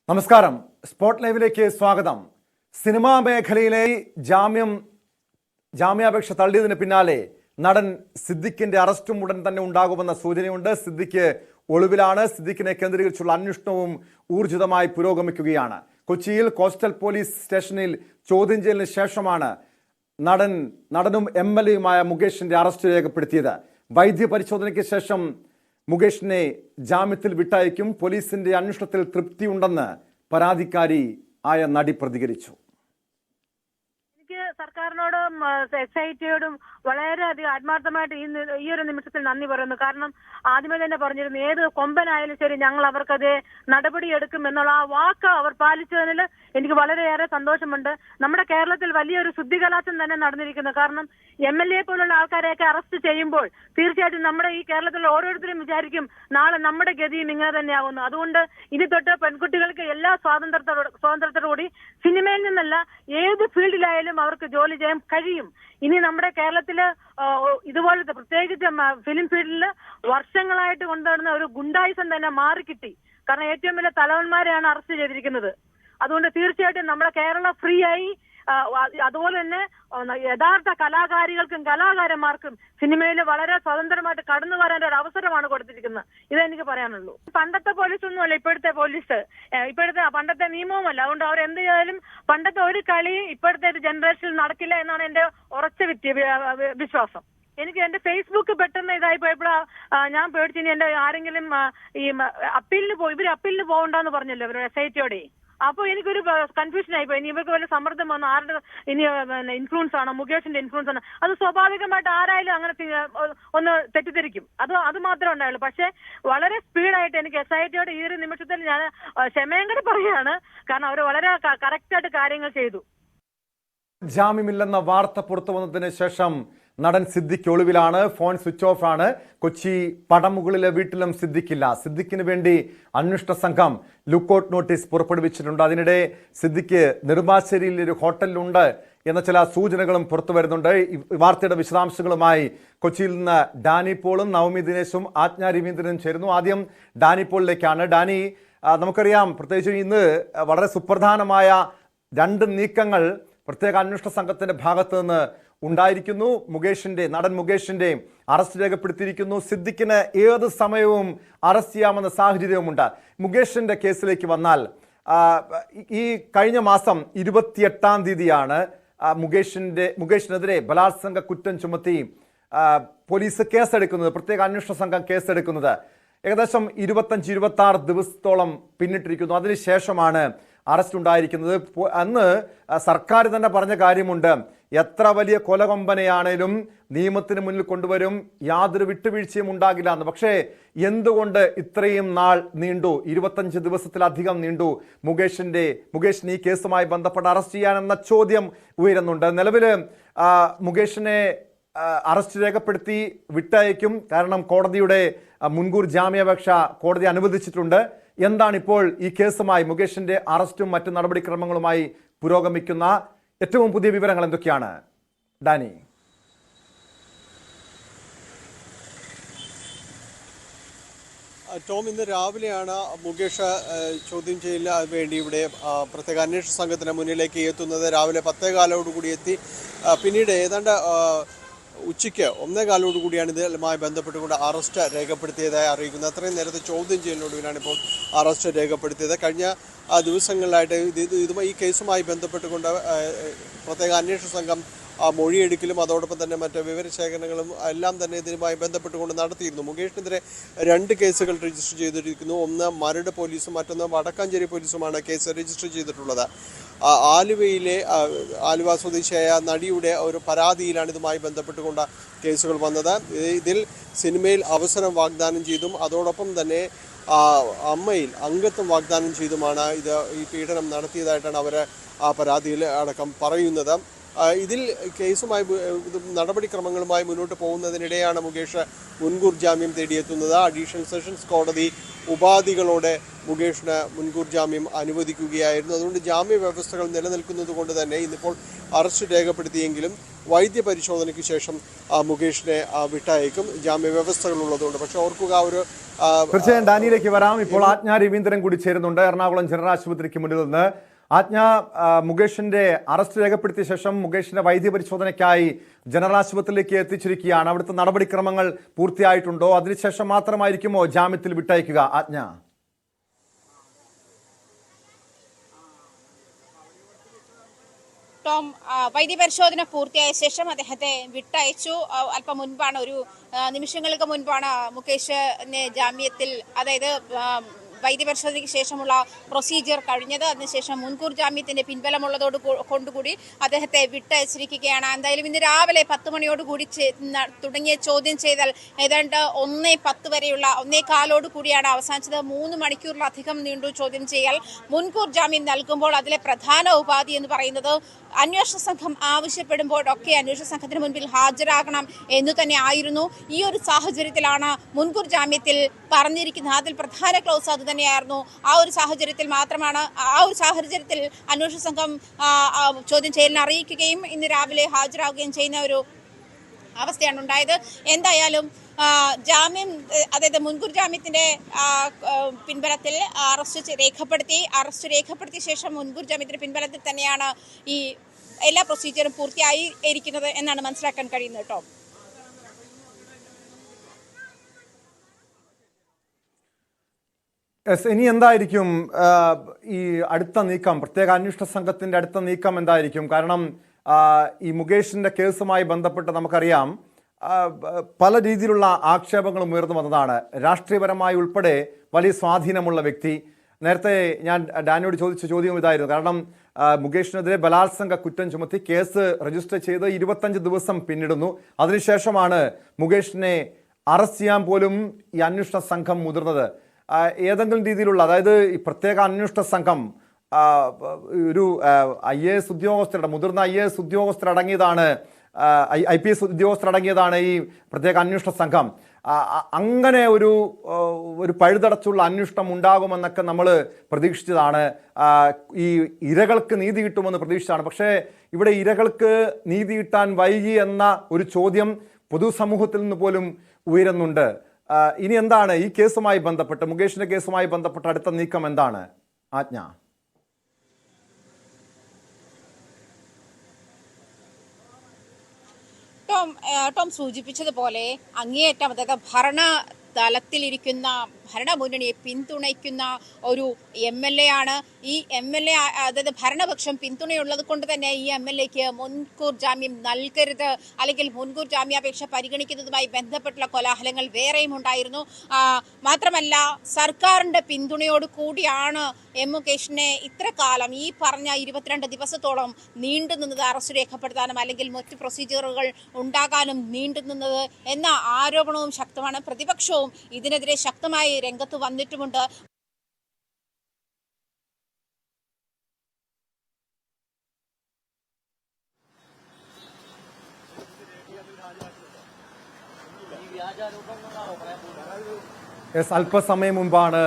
നമസ്കാരം. സ്പോട്ട് ലൈവിലേക്ക് സ്വാഗതം. സിനിമാ മേഖലയിലെ ജാമ്യാപേക്ഷ തള്ളിയതിന് പിന്നാലെ നടൻ സിദ്ദിഖിന്റെ അറസ്റ്റും ഉടൻ തന്നെ ഉണ്ടാകുമെന്ന സൂചനയുണ്ട്. സിദ്ദിഖ് ഒളിവിലാണ്. സിദ്ദിഖിനെ കേന്ദ്രീകരിച്ചുള്ള അന്വേഷണവും ഊർജിതമായി പുരോഗമിക്കുകയാണ്. കൊച്ചിയിൽ കോസ്റ്റൽ പോലീസ് സ്റ്റേഷനിൽ ചോദ്യം ചെയ്യലിന് ശേഷമാണ് നടനും MLA-യുമായ മുകേഷിന്റെ അറസ്റ്റ് രേഖപ്പെടുത്തിയത്. വൈദ്യ പരിശോധനയ്ക്ക് ശേഷം മുകേഷിനെ ജാമ്യത്തിൽ വിട്ടയക്കും. പോലീസിന്റെ അന്വേഷണത്തിൽ തൃപ്തിയുണ്ടെന്ന് പരാതിക്കാരി ആയ നടി പ്രതികരിച്ചു. എനിക്ക് സർക്കാരിനോടും SIT-യോടും വളരെയധികം ആത്മാർത്ഥമായിട്ട് ഈ ഒരു നിമിഷത്തിൽ നന്ദി പറയുന്നു. കാരണം ആദ്യമേ തന്നെ പറഞ്ഞിരുന്നു, ഏത് കൊമ്പനായാലും ശരി ഞങ്ങൾ അവർക്കത് നടപടി എടുക്കും എന്നുള്ള ആ വാക്ക് അവർ പാലിച്ചതിൽ എനിക്ക് വളരെയേറെ സന്തോഷമുണ്ട്. നമ്മുടെ കേരളത്തിൽ വലിയൊരു ശുദ്ധികലാശം തന്നെ നടന്നിരിക്കുന്നു. കാരണം MLA പോലുള്ള ആൾക്കാരെയൊക്കെ അറസ്റ്റ് ചെയ്യുമ്പോൾ തീർച്ചയായിട്ടും നമ്മുടെ ഈ കേരളത്തിൽ ഓരോരുത്തരും വിചാരിക്കും നാളെ നമ്മുടെ ഗതിയും ഇങ്ങനെ തന്നെയാകുന്നു. അതുകൊണ്ട് ഇനി തൊട്ട് പെൺകുട്ടികൾക്ക് എല്ലാ സ്വാതന്ത്ര്യത്തോടുകൂടി സിനിമയിൽ നിന്നല്ല ഏത് ഫീൽഡിലായാലും അവർക്ക് ജോലി ചെയ്യാൻ കഴിയും. ഇനി നമ്മുടെ കേരളത്തില് ഇതുപോലത്തെ പ്രത്യേകിച്ച് ഫിലിം ഫീൽഡിൽ വർഷങ്ങളായിട്ട് കൊണ്ടുവരുന്ന ഒരു ഗുണ്ടായിസം തന്നെ മാറിക്കിട്ടി. കാരണം ഏറ്റവും വലിയ തലവന്മാരെയാണ് അറസ്റ്റ് ചെയ്തിരിക്കുന്നത്. അതുകൊണ്ട് തീർച്ചയായിട്ടും നമ്മുടെ കേരളം ഫ്രീ ആയി. അതുപോലെ തന്നെ യഥാർത്ഥ കലാകാരികൾക്കും കലാകാരന്മാർക്കും സിനിമയിൽ വളരെ സ്വതന്ത്രമായിട്ട് കടന്നു വരാൻ ഒരു അവസരമാണ് കൊടുത്തിരിക്കുന്നത്. ഇതെനിക്ക് പറയാനുള്ളൂ. പണ്ടത്തെ പോലീസൊന്നുമല്ല ഇപ്പോഴത്തെ പോലീസ്, പണ്ടത്തെ നിയമവുമല്ല. അതുകൊണ്ട് അവർ എന്ത് ചെയ്താലും പണ്ടത്തെ ഒരു കളി ഇപ്പോഴത്തെ ഒരു ജനറേഷനിൽ നടക്കില്ല എന്നാണ് എന്റെ ഉറച്ച വിശ്വാസം. എനിക്ക് എന്റെ ഫേസ്ബുക്ക് പെട്ടെന്ന് ഇതായി പോയപ്പോഴാ ഞാൻ പേടിച്ചു ഇനി എന്റെ ആരെങ്കിലും ഈ അപ്പീലിന് പോകണ്ടെന്ന് പറഞ്ഞല്ലോ ഇവരുടെ SIT-യോടെ. അപ്പൊ എനിക്കൊരു കൺഫ്യൂഷൻ ആയിപ്പോയി. ഇനി ഇവർക്ക് വല്ല സമ്മർദ്ദം വന്നു, ആരുടെ ഇനി ഇൻഫ്ലുവൻസ് ആണോ, മുകേഷിന്റെ ഇൻഫ്ലുവൻസ് ആണോ? അത് സ്വാഭാവികമായിട്ട് ആരായാലും അങ്ങനെ ഒന്ന് തെറ്റിദ്ധരിക്കും. അത് മാത്രമേ ഉണ്ടായുള്ളൂ. പക്ഷെ വളരെ സ്പീഡായിട്ട് എനിക്ക് SIT-യോട് ഈ ഒരു നിമിഷത്തിൽ ഞാൻ ക്ഷമയും കൂടെ പറയുകയാണ്. കാരണം അവർ വളരെ കറക്റ്റായിട്ട് കാര്യങ്ങൾ ചെയ്തു. ജാമ്യമില്ലെന്ന വാർത്ത പുറത്തു വന്നതിന് ശേഷം നടൻ സിദ്ദിഖ് ഒളിവിലാണ്. ഫോൺ സ്വിച്ച് ഓഫ് ആണ്. കൊച്ചി പടമുകളിലെ വീട്ടിലും സിദ്ദിഖില്ല. സിദ്ദിഖിന് വേണ്ടി അന്വേഷണ സംഘം ലുക്കൌട്ട് നോട്ടീസ് പുറപ്പെടുവിച്ചിട്ടുണ്ട്. അതിനിടെ സിദ്ദിഖ് നെടുമ്പാശ്ശേരിയിൽ ഒരു ഹോട്ടലിലുണ്ട് എന്ന ചില സൂചനകളും പുറത്തു വരുന്നുണ്ട്. ഈ വാർത്തയുടെ വിശദാംശങ്ങളുമായി കൊച്ചിയിൽ നിന്ന് ഡാനി പോളും നവമി ദിനേശും ആജ്ഞ രവീന്ദ്രനും ചേരുന്നു. ആദ്യം ഡാനി പോളിലേക്കാണ്. ഡാനി, നമുക്കറിയാം പ്രത്യേകിച്ച് ഇന്ന് വളരെ സുപ്രധാനമായ 2 നീക്കങ്ങൾ പ്രത്യേക അന്വേഷണ സംഘത്തിന്റെ ഭാഗത്ത് നിന്ന് ഉണ്ടായിരിക്കുന്നു. നടൻ മുകേഷിന്റെ അറസ്റ്റ് രേഖപ്പെടുത്തിയിരിക്കുന്നു. സിദ്ദിഖിന് ഏത് സമയവും അറസ്റ്റ് ചെയ്യാമെന്ന സാഹചര്യവുമുണ്ട്. മുകേഷിന്റെ കേസിലേക്ക് വന്നാൽ ഈ കഴിഞ്ഞ മാസം 28-ാം തീയതിയാണ് മുകേഷിനെതിരെ ബലാത്സംഗ കുറ്റം ചുമത്തി പോലീസ് കേസെടുക്കുന്നത്, പ്രത്യേക അന്വേഷണ സംഘം കേസെടുക്കുന്നത്. ഏകദേശം 25-26 ദിവസത്തോളം പിന്നിട്ടിരിക്കുന്നു. അതിനുശേഷമാണ് അറസ്റ്റ് ഉണ്ടായിരിക്കുന്നത്. അന്ന് സർക്കാർ തന്നെ പറഞ്ഞ കാര്യമുണ്ട്, എത്ര വലിയ കൊലകൊമ്പനെയാണേലും നിയമത്തിന് മുന്നിൽ കൊണ്ടുവരും, യാതൊരു വിട്ടുവീഴ്ചയും ഉണ്ടാകില്ല എന്ന്. പക്ഷേ എന്തുകൊണ്ട് ഇത്രയും നാൾ നീണ്ടു? 25 ദിവസത്തിലധികം നീണ്ടു മുകേഷിനെ ഈ കേസുമായി ബന്ധപ്പെട്ട് അറസ്റ്റ് ചെയ്യാനെന്ന ചോദ്യം ഉയരുന്നുണ്ട്. നിലവിൽ മുകേഷിനെ അറസ്റ്റ് രേഖപ്പെടുത്തി വിട്ടയക്കും. കാരണം കോടതിയുടെ മുൻകൂർ ജാമ്യാപേക്ഷ കോടതി അനുവദിച്ചിട്ടുണ്ട്. എന്താണ് ഇപ്പോൾ ഈ കേസുമായി മുകേഷിന്റെ അറസ്റ്റും മറ്റു നടപടിക്രമങ്ങളുമായി പുരോഗമിക്കുന്ന ഏറ്റവും പുതിയ വിവരങ്ങൾ എന്തൊക്കെയാണ് ഡാനി? ടോം, ഇന്ന് രാവിലെയാണ് മുകേഷ് ചോദ്യം ചെയ്യലിന് വേണ്ടി ഇവിടെ പ്രത്യേക അന്വേഷണ സംഘത്തിന് മുന്നിലേക്ക് എത്തുന്നത്. രാവിലെ 10:15 എത്തി. പിന്നീട് ഏതാണ്ട് ഉച്ചയ്ക്ക് 1:15 കൂടിയാണ് ഇതുമായി ബന്ധപ്പെട്ടുകൊണ്ട് അറസ്റ്റ് രേഖപ്പെടുത്തിയതായി അറിയിക്കുന്നത്. അത്രയും നേരത്തെ ചോദ്യം ചെയ്യലിനൊടുവിലാണ് ഇപ്പോൾ അറസ്റ്റ് രേഖപ്പെടുത്തിയത്. കഴിഞ്ഞ ദിവസങ്ങളിലായിട്ട് ഈ കേസുമായി ബന്ധപ്പെട്ടുകൊണ്ട് പ്രത്യേക അന്വേഷണ സംഘം മൊഴിയെടുക്കലും അതോടൊപ്പം തന്നെ മറ്റ് വിവരശേഖരണങ്ങളും എല്ലാം തന്നെ ഇതിനുമായി ബന്ധപ്പെട്ടുകൊണ്ട് നടത്തിയിരുന്നു. മുകേഷിനെതിരെ 2 കേസുകൾ രജിസ്റ്റർ ചെയ്തിരിക്കുന്നു. ഒന്ന് മരട് പോലീസും മറ്റൊന്ന് വടക്കാഞ്ചേരി പോലീസുമാണ് കേസ് രജിസ്റ്റർ ചെയ്തിട്ടുള്ളത്. ആലുവ സ്വദേശിയായ നടിയുടെ ഒരു പരാതിയിലാണ് ഇതുമായി ബന്ധപ്പെട്ടുകൊണ്ട് കേസുകൾ വന്നത്. ഇതിൽ സിനിമയിൽ അവസരം വാഗ്ദാനം ചെയ്തും അതോടൊപ്പം തന്നെ അമ്മയിൽ അംഗത്വം വാഗ്ദാനം ചെയ്തുമാണ് ഈ പീഡനം നടത്തിയതായിട്ടാണ് അവർ ആ പരാതിയിൽ അടക്കം പറയുന്നത്. ഇതിൽ കേസുമായി നടപടിക്രമങ്ങളുമായി മുന്നോട്ട് പോകുന്നതിനിടെയാണ് മുകേഷ് മുൻകൂർ ജാമ്യം തേടിയെത്തുന്നത്. അഡീഷണൽ സെഷൻസ് കോടതി ഉപാധികളോടെ മുകേഷിന് മുൻകൂർ ജാമ്യം അനുവദിക്കുകയായിരുന്നു. അതുകൊണ്ട് ജാമ്യ വ്യവസ്ഥകൾ നിലനിൽക്കുന്നത് കൊണ്ട് തന്നെ ഇന്നിപ്പോൾ അറസ്റ്റ് രേഖപ്പെടുത്തിയെങ്കിലും വൈദ്യപരിശോധനയ്ക്ക് ശേഷം മുകേഷിനെ വിട്ടയക്കും. ജാമ്യ വ്യവസ്ഥകൾ ഉള്ളതുകൊണ്ട്. പക്ഷെ ഓർക്കുക, ഒരു തീർച്ചയായും ഡാനിയിലേക്ക് വരാം. ഇപ്പോൾ ആജ്ഞ രവീന്ദ്രൻ കൂടി ചേരുന്നുണ്ട് എറണാകുളം ജനറൽ ആശുപത്രിക്ക് മുന്നിൽ നിന്ന്. ആജ്ഞ, മുകേഷിന്റെ അറസ്റ്റ് രേഖപ്പെടുത്തിയ ശേഷം മുകേഷിന്റെ വൈദ്യപരിശോധനയ്ക്കായി ജനറൽ ആശുപത്രിയിലേക്ക് എത്തിച്ചിരിക്കുകയാണ്. അവിടുത്തെ നടപടിക്രമങ്ങൾ പൂർത്തിയായിട്ടുണ്ടോ? അതിനുശേഷം മാത്രമായിരിക്കുമോ ജാമ്യത്തിൽ വിട്ടയക്കുക ആജ്ഞ? ടോം, വൈദ്യപരിശോധന പൂർത്തിയായ ശേഷം അദ്ദേഹത്തെ വിട്ടയച്ചു. അല്പം മുൻപാണ്, ഒരു നിമിഷങ്ങൾക്ക് മുൻപാണ് മുകേഷിനെ ജാമ്യത്തിൽ, അതായത് വൈദ്യപരിശോധനയ്ക്ക് ശേഷമുള്ള പ്രൊസീജിയർ കഴിഞ്ഞത്. അതിനുശേഷം മുൻകൂർ ജാമ്യത്തിന്റെ പിൻബലമുള്ളതോട് കൊണ്ടുകൂടി അദ്ദേഹത്തെ വിട്ടയച്ചിരിക്കുകയാണ്. എന്തായാലും ഇന്ന് രാവിലെ 10 മണിയോടുകൂടി തുടങ്ങിയ ചോദ്യം ചെയ്തൽ ഏതാണ്ട് 1:10 വരെയുള്ള 1:15 കൂടിയാണ് അവസാനിച്ചത്. 3 മണിക്കൂറിലധികം നീണ്ടു ചോദ്യം ചെയ്യൽ. മുൻകൂർ ജാമ്യം നൽകുമ്പോൾ അതിലെ പ്രധാന ഉപാധി എന്ന് പറയുന്നത് അന്വേഷണ സംഘം ആവശ്യപ്പെടുമ്പോഴൊക്കെ അന്വേഷണ സംഘത്തിന് മുൻപിൽ ഹാജരാകണം എന്ന് തന്നെ ആയിരുന്നു. ഈ ഒരു സാഹചര്യത്തിലാണ് മുൻകൂർ ജാമ്യത്തിൽ പറഞ്ഞിരിക്കുന്നത്. അതിൽ പ്രധാന ക്ലോസ് അത് തന്നെയായിരുന്നു. ആ ഒരു സാഹചര്യത്തിൽ അന്വേഷണ സംഘം ചോദ്യം ചെയ്യലിനെ അറിയിക്കുകയും ഇന്ന് രാവിലെ ഹാജരാകുകയും ചെയ്യുന്ന ഒരു അവസ്ഥയാണ് ഉണ്ടായത്. എന്തായാലും ജാമ്യം, അതായത് മുൻകൂർ ജാമ്യത്തിന്റെ പിൻബലത്തിൽ അറസ്റ്റ് രേഖപ്പെടുത്തിയ ശേഷം മുൻകൂർ ജാമ്യത്തിന്റെ പിൻബലത്തിൽ തന്നെയാണ് ഈ എല്ലാ പ്രൊസീജിയറും പൂർത്തിയായി ഇരിക്കുന്നത് എന്നാണ് മനസ്സിലാക്കാൻ കഴിയുന്നത് കേട്ടോ. ഇനി എന്തായിരിക്കും ഈ അടുത്ത നീക്കം, പ്രത്യേക അന്വേഷണ സംഘത്തിന്റെ അടുത്ത നീക്കം എന്തായിരിക്കും? കാരണം ഈ മുകേഷിന്റെ കേസുമായി ബന്ധപ്പെട്ട് നമുക്കറിയാം പല രീതിയിലുള്ള ആക്ഷേപങ്ങളും ഉയർന്നു വന്നതാണ്. രാഷ്ട്രീയപരമായി ഉൾപ്പെടെ വലിയ സ്വാധീനമുള്ള വ്യക്തി. നേരത്തെ ഞാൻ ഡാനിയോട് ചോദിച്ച ചോദ്യം ഇതായിരുന്നു. കാരണം മുകേഷിനെതിരെ ബലാത്സംഗ കുറ്റം ചുമത്തി കേസ് രജിസ്റ്റർ ചെയ്ത് 25 ദിവസം പിന്നിടുന്നു. അതിനുശേഷമാണ് മുകേഷിനെ അറസ്റ്റ് ചെയ്യാൻ പോലും ഈ അന്വേഷണ സംഘം മുതിർന്നത്. ഏതെങ്കിലും രീതിയിലുള്ള, അതായത് ഈ പ്രത്യേക അന്വേഷണ സംഘം ഒരു IAS ഉദ്യോഗസ്ഥരുടെ, മുതിർന്ന IAS ഉദ്യോഗസ്ഥരടങ്ങിയതാണ്, IPS ഉദ്യോഗസ്ഥരടങ്ങിയതാണ് ഈ പ്രത്യേക അന്വേഷണ സംഘം. അങ്ങനെ ഒരു പഴുതടച്ചുള്ള അന്വേഷണം ഉണ്ടാകുമെന്നൊക്കെ നമ്മൾ പ്രതീക്ഷിച്ചതാണ്. ഈ ഇരകൾക്ക് നീതി കിട്ടുമെന്ന് പ്രതീക്ഷിച്ചതാണ്. പക്ഷേ ഇവിടെ ഇരകൾക്ക് നീതി കിട്ടാൻ വൈകി എന്ന ഒരു ചോദ്യം പൊതുസമൂഹത്തിൽ നിന്ന് പോലും ഉയരുന്നുണ്ട്. ഇനി എന്താണ് ഈ കേസുമായി ബന്ധപ്പെട്ട്, മുകേഷിന്റെ കേസുമായി ബന്ധപ്പെട്ട അടുത്ത നീക്കം എന്താണ് ആജ്ഞ? ടോം സൂചിപ്പിച്ചതുപോലെ അങ്ങേയറ്റം, അതായത് തലത്തിലിരിക്കുന്ന ഭരണമുന്നണിയെ പിന്തുണയ്ക്കുന്ന ഒരു MLA ആണ്. ഈ MLA, അതായത് ഭരണപക്ഷം പിന്തുണയുള്ളത് കൊണ്ട് തന്നെ ഈ MLAക്ക് മുൻകൂർ ജാമ്യം നൽകരുത്, അല്ലെങ്കിൽ മുൻകൂർ ജാമ്യാപേക്ഷ പരിഗണിക്കുന്നതുമായി ബന്ധപ്പെട്ടുള്ള കോലാഹലങ്ങൾ വേറെയും ഉണ്ടായിരുന്നു. മാത്രമല്ല, സർക്കാരിന്റെ പിന്തുണയോട് കൂടിയാണ് മുകേഷിനെ ഇത്ര കാലം, ഈ പറഞ്ഞ 22 ദിവസത്തോളം നീണ്ടുനിന്നത് അറസ്റ്റ് രേഖപ്പെടുത്താനും അല്ലെങ്കിൽ മറ്റ് പ്രൊസീജിയറുകൾ ഉണ്ടാകാനും നീണ്ടുനിന്നത് എന്ന ആരോപണവും ശക്തമാണ്. പ്രതിപക്ഷവും ഇതിനെതിരെ ശക്തമായി രംഗത്ത് വന്നിട്ടുമുണ്ട്. അല്പസമയം മുമ്പാണ്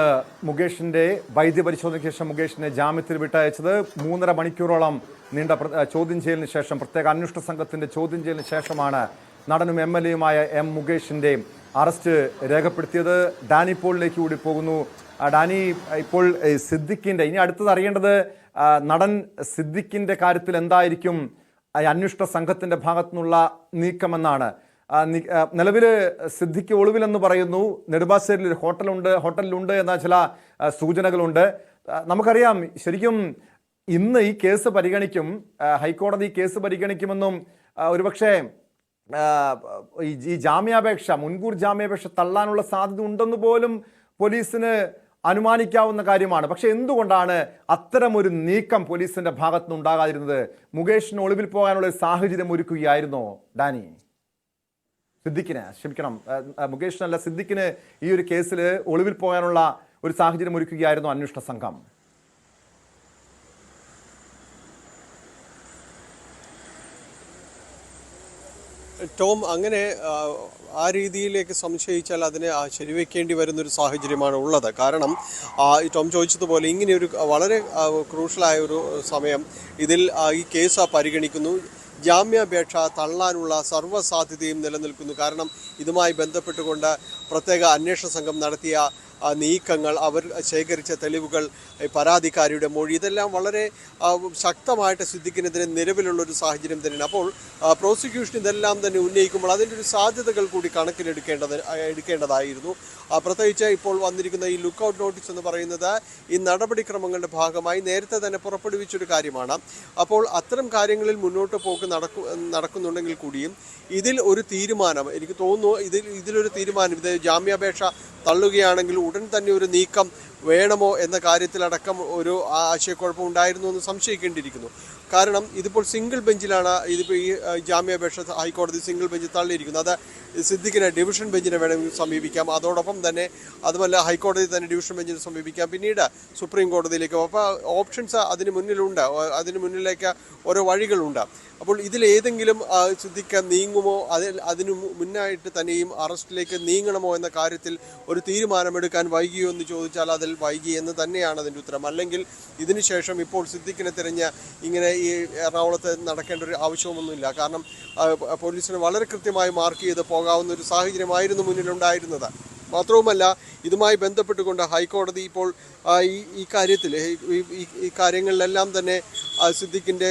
മുകേഷിന്റെ വൈദ്യപരിശോധനയ്ക്ക് ശേഷം മുകേഷിനെ ജാമ്യത്തിൽ വിട്ടയച്ചത്. 3.5 മണിക്കൂറോളം നീണ്ട ചോദ്യം ചെയ്യലിന് ശേഷം, പ്രത്യേക അന്വേഷണ സംഘത്തിന്റെ ചോദ്യം ചെയ്യലിന് ശേഷമാണ് നടനും MLAയുമായ മുകേഷിന്റെ അറസ്റ്റ് രേഖപ്പെടുത്തിയത്. ഡാനി പോളിലേക്ക് കൂടി പോകുന്നു. ഡാനി, ഇപ്പോൾ സിദ്ദിഖിന്റെ, ഇനി അടുത്തത് അറിയേണ്ടത് നടൻ സിദ്ദിഖിന്റെ കാര്യത്തിൽ എന്തായിരിക്കും അന്വേഷണ സംഘത്തിന്റെ ഭാഗത്തു നിന്നുള്ള നീക്കമെന്നാണ്. നിലവിൽ സിദ്ദിഖ് ഒളിവിലെന്ന് പറയുന്നു. നെടുമ്പാശ്ശേരിയിൽ ഒരു ഹോട്ടലിലുണ്ട് എന്ന ചില സൂചനകളുണ്ട്. നമുക്കറിയാം, ശരിക്കും ഇന്ന് ഈ കേസ് പരിഗണിക്കും, ഹൈക്കോടതി കേസ് പരിഗണിക്കുമെന്നും ഒരുപക്ഷെ ഈ ജാമ്യാപേക്ഷ, മുൻകൂർ ജാമ്യാപേക്ഷ തള്ളാനുള്ള സാധ്യത ഉണ്ടെന്ന് പോലും പോലീസിന് അനുമാനിക്കാവുന്ന കാര്യമാണ്. പക്ഷെ എന്തുകൊണ്ടാണ് അത്തരമൊരു നീക്കം പോലീസിന്റെ ഭാഗത്തുനിന്ന് ഉണ്ടാകാതിരുന്നത്? മുകേഷിന് ഒളിവിൽ പോകാനുള്ള സാഹചര്യം ഒരുക്കുകയായിരുന്നോ ഡാനി? മുകേഷിനല്ല, സിദ്ദിഖിന് ഈ ഒരു കേസിൽ ഒളിവിൽ പോകാനുള്ള ഒരു സാഹചര്യം ഒരുക്കുകയായിരുന്നു അന്വേഷണ സംഘം? ടോം, അങ്ങനെ ആ രീതിയിലേക്ക് സംശയിച്ചാൽ അതിനെ ശരിവെക്കേണ്ടി വരുന്നൊരു സാഹചര്യമാണ് ഉള്ളത്. കാരണം ഈ ടോം ചോദിച്ചതുപോലെ ഇങ്ങനെയൊരു വളരെ ക്രൂഷ്യലായ ഒരു സമയം ഇതിൽ ഈ കേസ് പരിഗണിക്കുന്നു. ജാമ്യാപേക്ഷ തള്ളാനുള്ള സർവ്വസാധ്യതയും നിലനിൽക്കുന്നു. കാരണം ഇതുമായി ബന്ധപ്പെട്ടുകൊണ്ട് പ്രത്യേക അന്വേഷണ സംഘം നടത്തിയ നീക്കങ്ങൾ, അവർ ശേഖരിച്ച തെളിവുകൾ, പരാതിക്കാരിയുടെ മൊഴി, ഇതെല്ലാം വളരെ ശക്തമായിട്ട് സിദ്ദിഖിനെതിരെ നിലവിലുള്ളൊരു സാഹചര്യം തന്നെയാണ്. അപ്പോൾ പ്രോസിക്യൂഷൻ ഇതെല്ലാം തന്നെ ഉന്നയിക്കുമ്പോൾ അതിൻ്റെ ഒരു സാധ്യതകൾ കൂടി എടുക്കേണ്ടതായിരുന്നു. പ്രത്യേകിച്ച് ഇപ്പോൾ വന്നിരിക്കുന്ന ഈ ലുക്കൌട്ട് നോട്ടീസ് എന്ന് പറയുന്നത് ഈ നടപടിക്രമങ്ങളുടെ ഭാഗമായി നേരത്തെ തന്നെ പുറപ്പെടുവിച്ചൊരു കാര്യമാണ്. അപ്പോൾ അത്തരം കാര്യങ്ങളിൽ മുന്നോട്ട് പോക്ക് നടക്കുന്നുണ്ടെങ്കിൽ കൂടിയും ഇതിൽ ഒരു തീരുമാനം, എനിക്ക് തോന്നുന്നു ഇതിലൊരു തീരുമാനം, ഇത് ജാമ്യാപേക്ഷ തള്ളുകയാണെങ്കിൽ ഉടൻ തന്നെ ഒരു നീക്കം വേണമോ എന്ന കാര്യത്തിലടക്കം ഒരു ആശയക്കുഴപ്പം ഉണ്ടായിരുന്നു എന്ന് സംശയിക്കേണ്ടിയിരിക്കുന്നു. കാരണം ഇതിപ്പോൾ സിംഗിൾ ബെഞ്ചിലാണ് ഇതിപ്പോൾ ഈ ജാമ്യാപേക്ഷ ഹൈക്കോടതി സിംഗിൾ ബെഞ്ച് തള്ളിയിരിക്കുന്നത്. അത് സിദ്ദിഖിനെ ഡിവിഷൻ ബെഞ്ചിനെ വേണമെങ്കിൽ സമീപിക്കാം, അതോടൊപ്പം തന്നെ അതുമല്ല ഹൈക്കോടതി തന്നെ ഡിവിഷൻ ബെഞ്ചിനെ സമീപിക്കാം, പിന്നീട് സുപ്രീം കോടതിയിലേക്ക്. അപ്പോൾ ഓപ്ഷൻസ് അതിന് മുന്നിലുണ്ട്, അതിന് മുന്നിലേക്ക് ഓരോ വഴികളുണ്ട്. അപ്പോൾ ഇതിലേതെങ്കിലും സിദ്ദിഖ് നീങ്ങുമോ, അതിനു മുന്നായിട്ട് തന്നെയും അറസ്റ്റിലേക്ക് നീങ്ങണമോ എന്ന കാര്യത്തിൽ ഒരു തീരുമാനമെടുക്കാൻ വൈകിയോ എന്ന് ചോദിച്ചാൽ അതിൽ വൈകി എന്ന് തന്നെയാണ് അതിൻ്റെ ഉത്തരം. അല്ലെങ്കിൽ ഇതിനുശേഷം ഇപ്പോൾ സിദ്ദിഖിനെ തിരഞ്ഞ് ഇങ്ങനെ ഈ എറണാകുളത്ത് നടക്കേണ്ട ഒരു ആവശ്യമൊന്നുമില്ല. കാരണം പോലീസിന് വളരെ കൃത്യമായി മാർക്ക് ചെയ്ത് പോകാവുന്ന ഒരു സാഹചര്യമായിരുന്നു മുന്നിലുണ്ടായിരുന്നത്. മാത്രവുമല്ല ഇതുമായി ബന്ധപ്പെട്ടുകൊണ്ട് ഹൈക്കോടതി ഇപ്പോൾ ഈ കാര്യത്തിൽ ഈ കാര്യങ്ങളിലെല്ലാം തന്നെ സിദ്ദിഖിൻ്റെ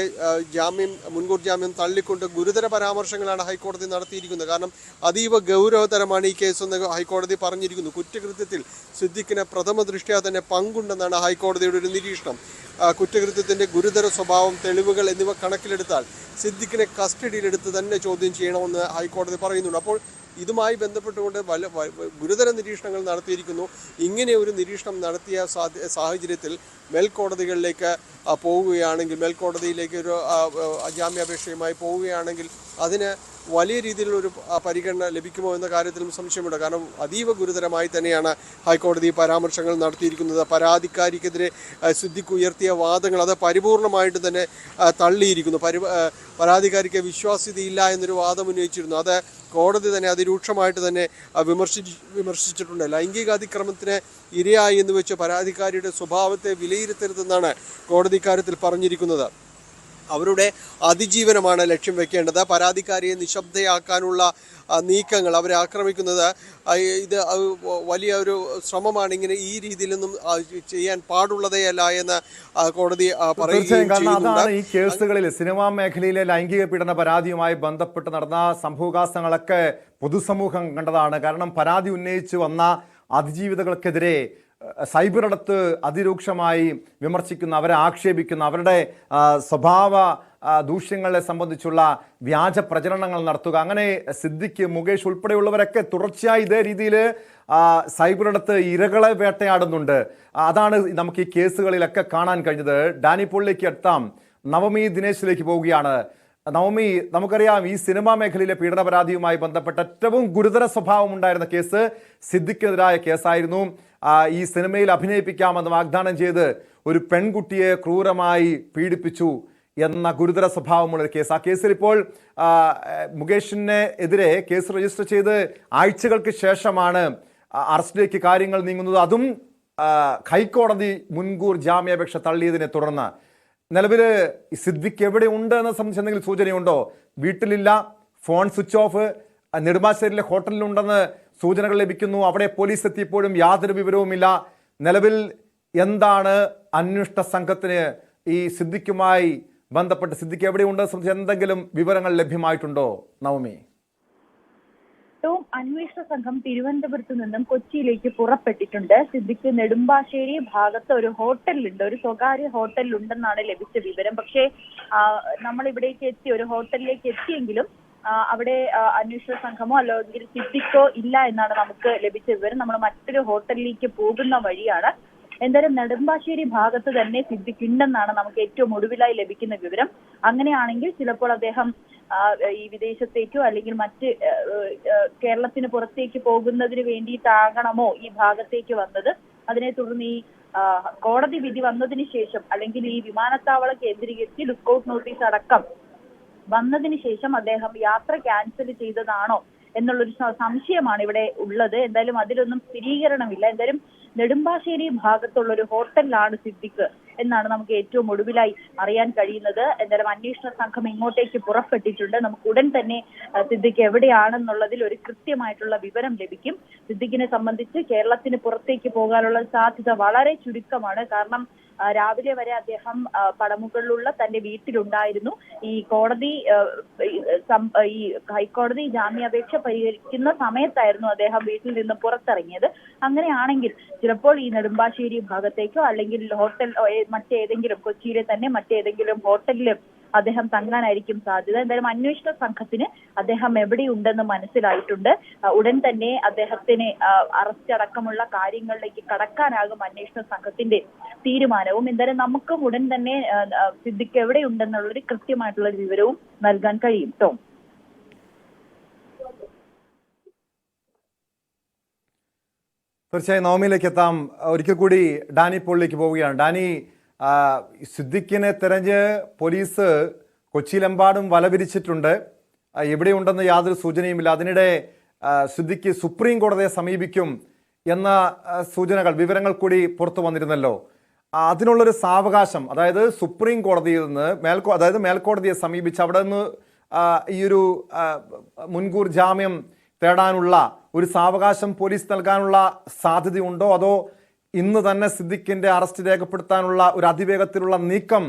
മുൻകൂർ ജാമ്യം തള്ളിക്കൊണ്ട് ഗുരുതര പരാമർശങ്ങളാണ് ഹൈക്കോടതി നടത്തിയിരിക്കുന്നത്. കാരണം അതീവ ഗൗരവതരമാണ് ഈ കേസെന്ന് ഹൈക്കോടതി പറഞ്ഞിരിക്കുന്നു. കുറ്റകൃത്യത്തിൽ സിദ്ദിഖിന് പ്രഥമ ദൃഷ്ട്യാ തന്നെ പങ്കുണ്ടെന്നാണ് ഹൈക്കോടതിയുടെ ഒരു നിരീക്ഷണം. കുറ്റകൃത്യത്തിൻ്റെ ഗുരുതര സ്വഭാവം, തെളിവുകൾ എന്നിവ കണക്കിലെടുത്താൽ സിദ്ദിഖിനെ കസ്റ്റഡിയിലെടുത്ത് തന്നെ ചോദ്യം ചെയ്യണമെന്ന് ഹൈക്കോടതി പറയുന്നുണ്ട്. അപ്പോൾ ഇതുമായി ബന്ധപ്പെട്ടുകൊണ്ട് ഗുരുതര നിരീക്ഷണങ്ങൾ നടത്തിയിരിക്കുന്നു. ഇങ്ങനെ ഒരു നിരീക്ഷണം നടത്തിയ സാഹചര്യത്തിൽ മേൽക്കോടതികളിലേക്ക് പോവുകയാണെങ്കിൽ, മേൽക്കോടതിയിലേക്ക് ഒരു ജാമ്യാപേക്ഷയുമായി പോവുകയാണെങ്കിൽ അതിന് വലിയ രീതിയിലുള്ളൊരു പരിഗണന ലഭിക്കുമോ എന്ന കാര്യത്തിലും സംശയമുണ്ട്. കാരണം അതീവ ഗുരുതരമായി തന്നെയാണ് ഹൈക്കോടതി പരാമർശങ്ങൾ നടത്തിയിരിക്കുന്നത്. പരാതിക്കാരിക്കെതിരെ സിദ്ദിഖ് ഉയർത്തിയ വാദങ്ങൾ അത് പരിപൂർണമായിട്ട് തന്നെ തള്ളിയിരിക്കുന്നു. പരാതിക്കാരിക്ക് വിശ്വാസ്യതയില്ല എന്നൊരു വാദം ഉന്നയിച്ചിരുന്നു. അത് കോടതി തന്നെ അതിരൂക്ഷമായിട്ട് തന്നെ വിമർശിച്ചിട്ടുണ്ട്. ലൈംഗിക അതിക്രമത്തിന് ഇരയായി എന്ന് വെച്ച് പരാതിക്കാരിയുടെ സ്വഭാവത്തെ വിലയിരുത്തരുതെന്നാണ് കോടതി ഇക്കാര്യത്തിൽ പറഞ്ഞിരിക്കുന്നത്. അവരുടെ അതിജീവനമാണ് ലക്ഷ്യം വെക്കേണ്ടത്. പരാതിക്കാരിയെ നിശബ്ദയാക്കാനുള്ള നീക്കങ്ങൾ, അവരെ ആക്രമിക്കുന്നത്, ഇത് വലിയ ഒരു ശ്രമമാണ്. ഇങ്ങനെ ഈ രീതിയിലൊന്നും ചെയ്യാൻ പാടുള്ളതേയല്ല എന്ന് കോടതി പറയുകയും ചെയ്യുന്നുണ്ട്. ഈ കേസുകളിൽ സിനിമാ മേഖലയിലെ ലൈംഗിക പീഡന പരാതിയുമായി ബന്ധപ്പെട്ട് നടന്ന സംഭവവികാസങ്ങളൊക്കെ പൊതുസമൂഹം കണ്ടതാണ്. കാരണം പരാതി ഉന്നയിച്ചു വന്ന അതിജീവിതകൾക്കെതിരെ സൈബറിടത്ത് അതിരൂക്ഷമായി വിമർശിക്കുന്ന, അവരെ ആക്ഷേപിക്കുന്ന, അവരുടെ സ്വഭാവ ദൂഷ്യങ്ങളെ സംബന്ധിച്ചുള്ള വ്യാജ പ്രചരണങ്ങൾ നടത്തുക, അങ്ങനെ സിദ്ദിഖ്, മുകേഷ് ഉൾപ്പെടെയുള്ളവരൊക്കെ തുടർച്ചയായി ഇതേ രീതിയിൽ സൈബറിടത്ത് ഇരകളെ വേട്ടയാടുന്നുണ്ട്. അതാണ് നമുക്ക് ഈ കേസുകളിലൊക്കെ കാണാൻ കഴിഞ്ഞത്. ഡാനിപ്പോളിലേക്ക് എത്താം. നവമി ദിനേശിലേക്ക് പോവുകയാണ്. നവമി, നമുക്കറിയാം ഈ സിനിമാ മേഖലയിലെ പീഡന പരാതിയുമായി ബന്ധപ്പെട്ട ഏറ്റവും ഗുരുതര സ്വഭാവം ഉണ്ടായിരുന്ന കേസ് സിദ്ദിഖിനെതിരായ കേസായിരുന്നു. ഈ സിനിമയിൽ അഭിനയിപ്പിക്കാമെന്ന് വാഗ്ദാനം ചെയ്ത് ഒരു പെൺകുട്ടിയെ ക്രൂരമായി പീഡിപ്പിച്ചു എന്ന ഗുരുതര സ്വഭാവമുള്ളൊരു കേസ്. ആ കേസിൽ ഇപ്പോൾ മുകേഷിനെ എതിരെ കേസ് രജിസ്റ്റർ ചെയ്ത് ആഴ്ചകൾക്ക് ശേഷമാണ് അറസ്റ്റിലേക്ക് കാര്യങ്ങൾ നീങ്ങുന്നത്. അതും ഹൈക്കോടതി മുൻകൂർ ജാമ്യാപേക്ഷ തള്ളിയതിനെ തുടർന്ന്. നിലവിൽ സിദ്ദിഖ് എവിടെ ഉണ്ട് എന്ന സംബന്ധിച്ച് എന്തെങ്കിലും സൂചനയുണ്ടോ? വീട്ടിലില്ല, ഫോൺ സ്വിച്ച് ഓഫ്, നെടുമ്പാശ്ശേരിയിലെ ഹോട്ടലിലുണ്ടെന്ന് സൂചനകൾ ലഭിക്കുന്നു. അവിടെ പോലീസ് എത്തിയപ്പോഴും യാതൊരു വിവരവുമില്ല. നിലവിൽ എന്താണ് അന്വേഷണ സംഘത്തിന് ഈ സിദ്ദിഖുമായി ബന്ധപ്പെട്ട്, സിദ്ദിഖ് എവിടെയുണ്ട് സംബന്ധിച്ച് എന്തെങ്കിലും വിവരങ്ങൾ ലഭ്യമായിട്ടുണ്ടോ നവമി? അന്വേഷണ സംഘം തിരുവനന്തപുരത്ത് നിന്നും കൊച്ചിയിലേക്ക് പുറപ്പെട്ടിട്ടുണ്ട്. സിദ്ദിഖ് നെടുമ്പാശ്ശേരി ഭാഗത്ത് ഒരു ഹോട്ടലിലുണ്ട്, ഒരു സ്വകാര്യ ഹോട്ടലിലുണ്ടെന്നാണ് ലഭിച്ച വിവരം. പക്ഷേ നമ്മൾ ഇവിടേക്ക് എത്തി, ഒരു ഹോട്ടലിലേക്ക് എത്തിയെങ്കിലും അവിടെ അന്വേഷണ സംഘമോ അല്ലെങ്കിൽ സിദ്ദിഖോ ഇല്ല എന്നാണ് നമുക്ക് ലഭിച്ച വിവരം. നമ്മൾ മറ്റൊരു ഹോട്ടലിലേക്ക് പോകുന്ന വഴിയാണ്. എന്തായാലും നെടുമ്പാശ്ശേരി ഭാഗത്ത് തന്നെ സിദ്ദിഖ് ഉണ്ടെന്നാണ് നമുക്ക് ഏറ്റവും ഒടുവിലായി ലഭിക്കുന്ന വിവരം. അങ്ങനെയാണെങ്കിൽ ചിലപ്പോൾ അദ്ദേഹം ഈ വിദേശത്തേക്കോ അല്ലെങ്കിൽ മറ്റ് കേരളത്തിന് പുറത്തേക്ക് പോകുന്നതിന് വേണ്ടിയിട്ടാകണമോ ഈ ഭാഗത്തേക്ക് വന്നത്. അതിനെ തുടർന്ന് ഈ കോടതി വിധി വന്നതിന് ശേഷം അല്ലെങ്കിൽ ഈ വിമാനത്താവളം കേന്ദ്രീകരിച്ച് ലുക്കൌട്ട് നോട്ടീസ് അടക്കം വന്നതിന് ശേഷം അദ്ദേഹം യാത്ര ക്യാൻസൽ ചെയ്തതാണോ എന്നുള്ളൊരു സംശയമാണ് ഇവിടെ ഉള്ളത്. എന്തായാലും അതിലൊന്നും സ്ഥിരീകരണമില്ല. എന്തായാലും നെടുമ്പാശ്ശേരി ഭാഗത്തുള്ള ഒരു ഹോട്ടലിലാണ് സിദ്ദിഖ് എന്നാണ് നമുക്ക് ഏറ്റവും ഒടുവിലായി അറിയാൻ കഴിയുന്നത്. എന്തായാലും അന്വേഷണ സംഘം ഇങ്ങോട്ടേക്ക് പുറപ്പെട്ടിട്ടുണ്ട്. നമുക്ക് ഉടൻ തന്നെ സിദ്ദിഖ് എവിടെയാണെന്നുള്ളതിൽ ഒരു കൃത്യമായിട്ടുള്ള വിവരം ലഭിക്കും. സിദ്ദിഖിനെ സംബന്ധിച്ച് കേരളത്തിന് പുറത്തേക്ക് പോകാനുള്ള സാധ്യത വളരെ ചുരുക്കമാണ്. കാരണം രാവിലെ വരെ അദ്ദേഹം പടമുകളിലുള്ള തന്റെ വീട്ടിലുണ്ടായിരുന്നു. ഈ ഹൈക്കോടതി ജാമ്യാപേക്ഷ പരിഹരിക്കുന്ന സമയത്തായിരുന്നു അദ്ദേഹം വീട്ടിൽ നിന്ന് പുറത്തിറങ്ങിയത്. അങ്ങനെയാണെങ്കിൽ ചിലപ്പോൾ ഈ നെടുമ്പാശ്ശേരി ഭാഗത്തേക്കോ അല്ലെങ്കിൽ ഹോട്ടൽ മറ്റേതെങ്കിലും കൊച്ചിയിലെ തന്നെ മറ്റേതെങ്കിലും ഹോട്ടലിലും അദ്ദേഹം തങ്ങാനായിരിക്കും സാധ്യത. എന്തായാലും അന്വേഷണ സംഘത്തിന് അദ്ദേഹം എവിടെയുണ്ടെന്ന് മനസ്സിലായിട്ടുണ്ട്. ഉടൻ തന്നെ അദ്ദേഹത്തിന് അറസ്റ്റ് അടക്കമുള്ള കാര്യങ്ങളിലേക്ക് കടക്കാനാകും അന്വേഷണ സംഘത്തിന്റെ തീരുമാനവും. എന്തായാലും നമുക്കും ഉടൻ തന്നെ സിദ്ദിഖ് എവിടെയുണ്ടെന്നുള്ളൊരു കൃത്യമായിട്ടുള്ള വിവരവും നൽകാൻ കഴിയും. ടോം, തീർച്ചയായും നവമിയിലേക്ക് എത്താം. ഒരിക്കൽ കൂടി ഡാനി പോളിലേക്ക് പോവുകയാണ്. ഡാനി, സിദ്ദിഖിനെ തെരഞ്ഞ് പോലീസ് കൊച്ചിയിലെമ്പാടും വലവിരിച്ചിട്ടുണ്ട്. എവിടെയുണ്ടെന്ന് യാതൊരു സൂചനയുമില്ല. അതിനിടെ സിദ്ദിഖ് സുപ്രീം കോടതിയെ സമീപിക്കും എന്ന സൂചനകൾ, വിവരങ്ങൾ കൂടി പുറത്തു വന്നിരുന്നല്ലോ. അതിനുള്ളൊരു സാവകാശം, അതായത് സുപ്രീം കോടതിയിൽ നിന്ന് മേൽക്കോടതിയെ സമീപിച്ച് അവിടെ നിന്ന് ഈ ഒരു മുൻകൂർ ജാമ്യം തേടാനുള്ള ഒരു സാവകാശം പോലീസ് നൽകാനുള്ള സാധ്യതയുണ്ടോ? അതോ ഇന്ന് തന്നെ സിദ്ദിഖിന്റെ അറസ്റ്റ് രേഖപ്പെടുത്താനുള്ള ഒരു അതിവേഗത്തിലുള്ള നീക്കം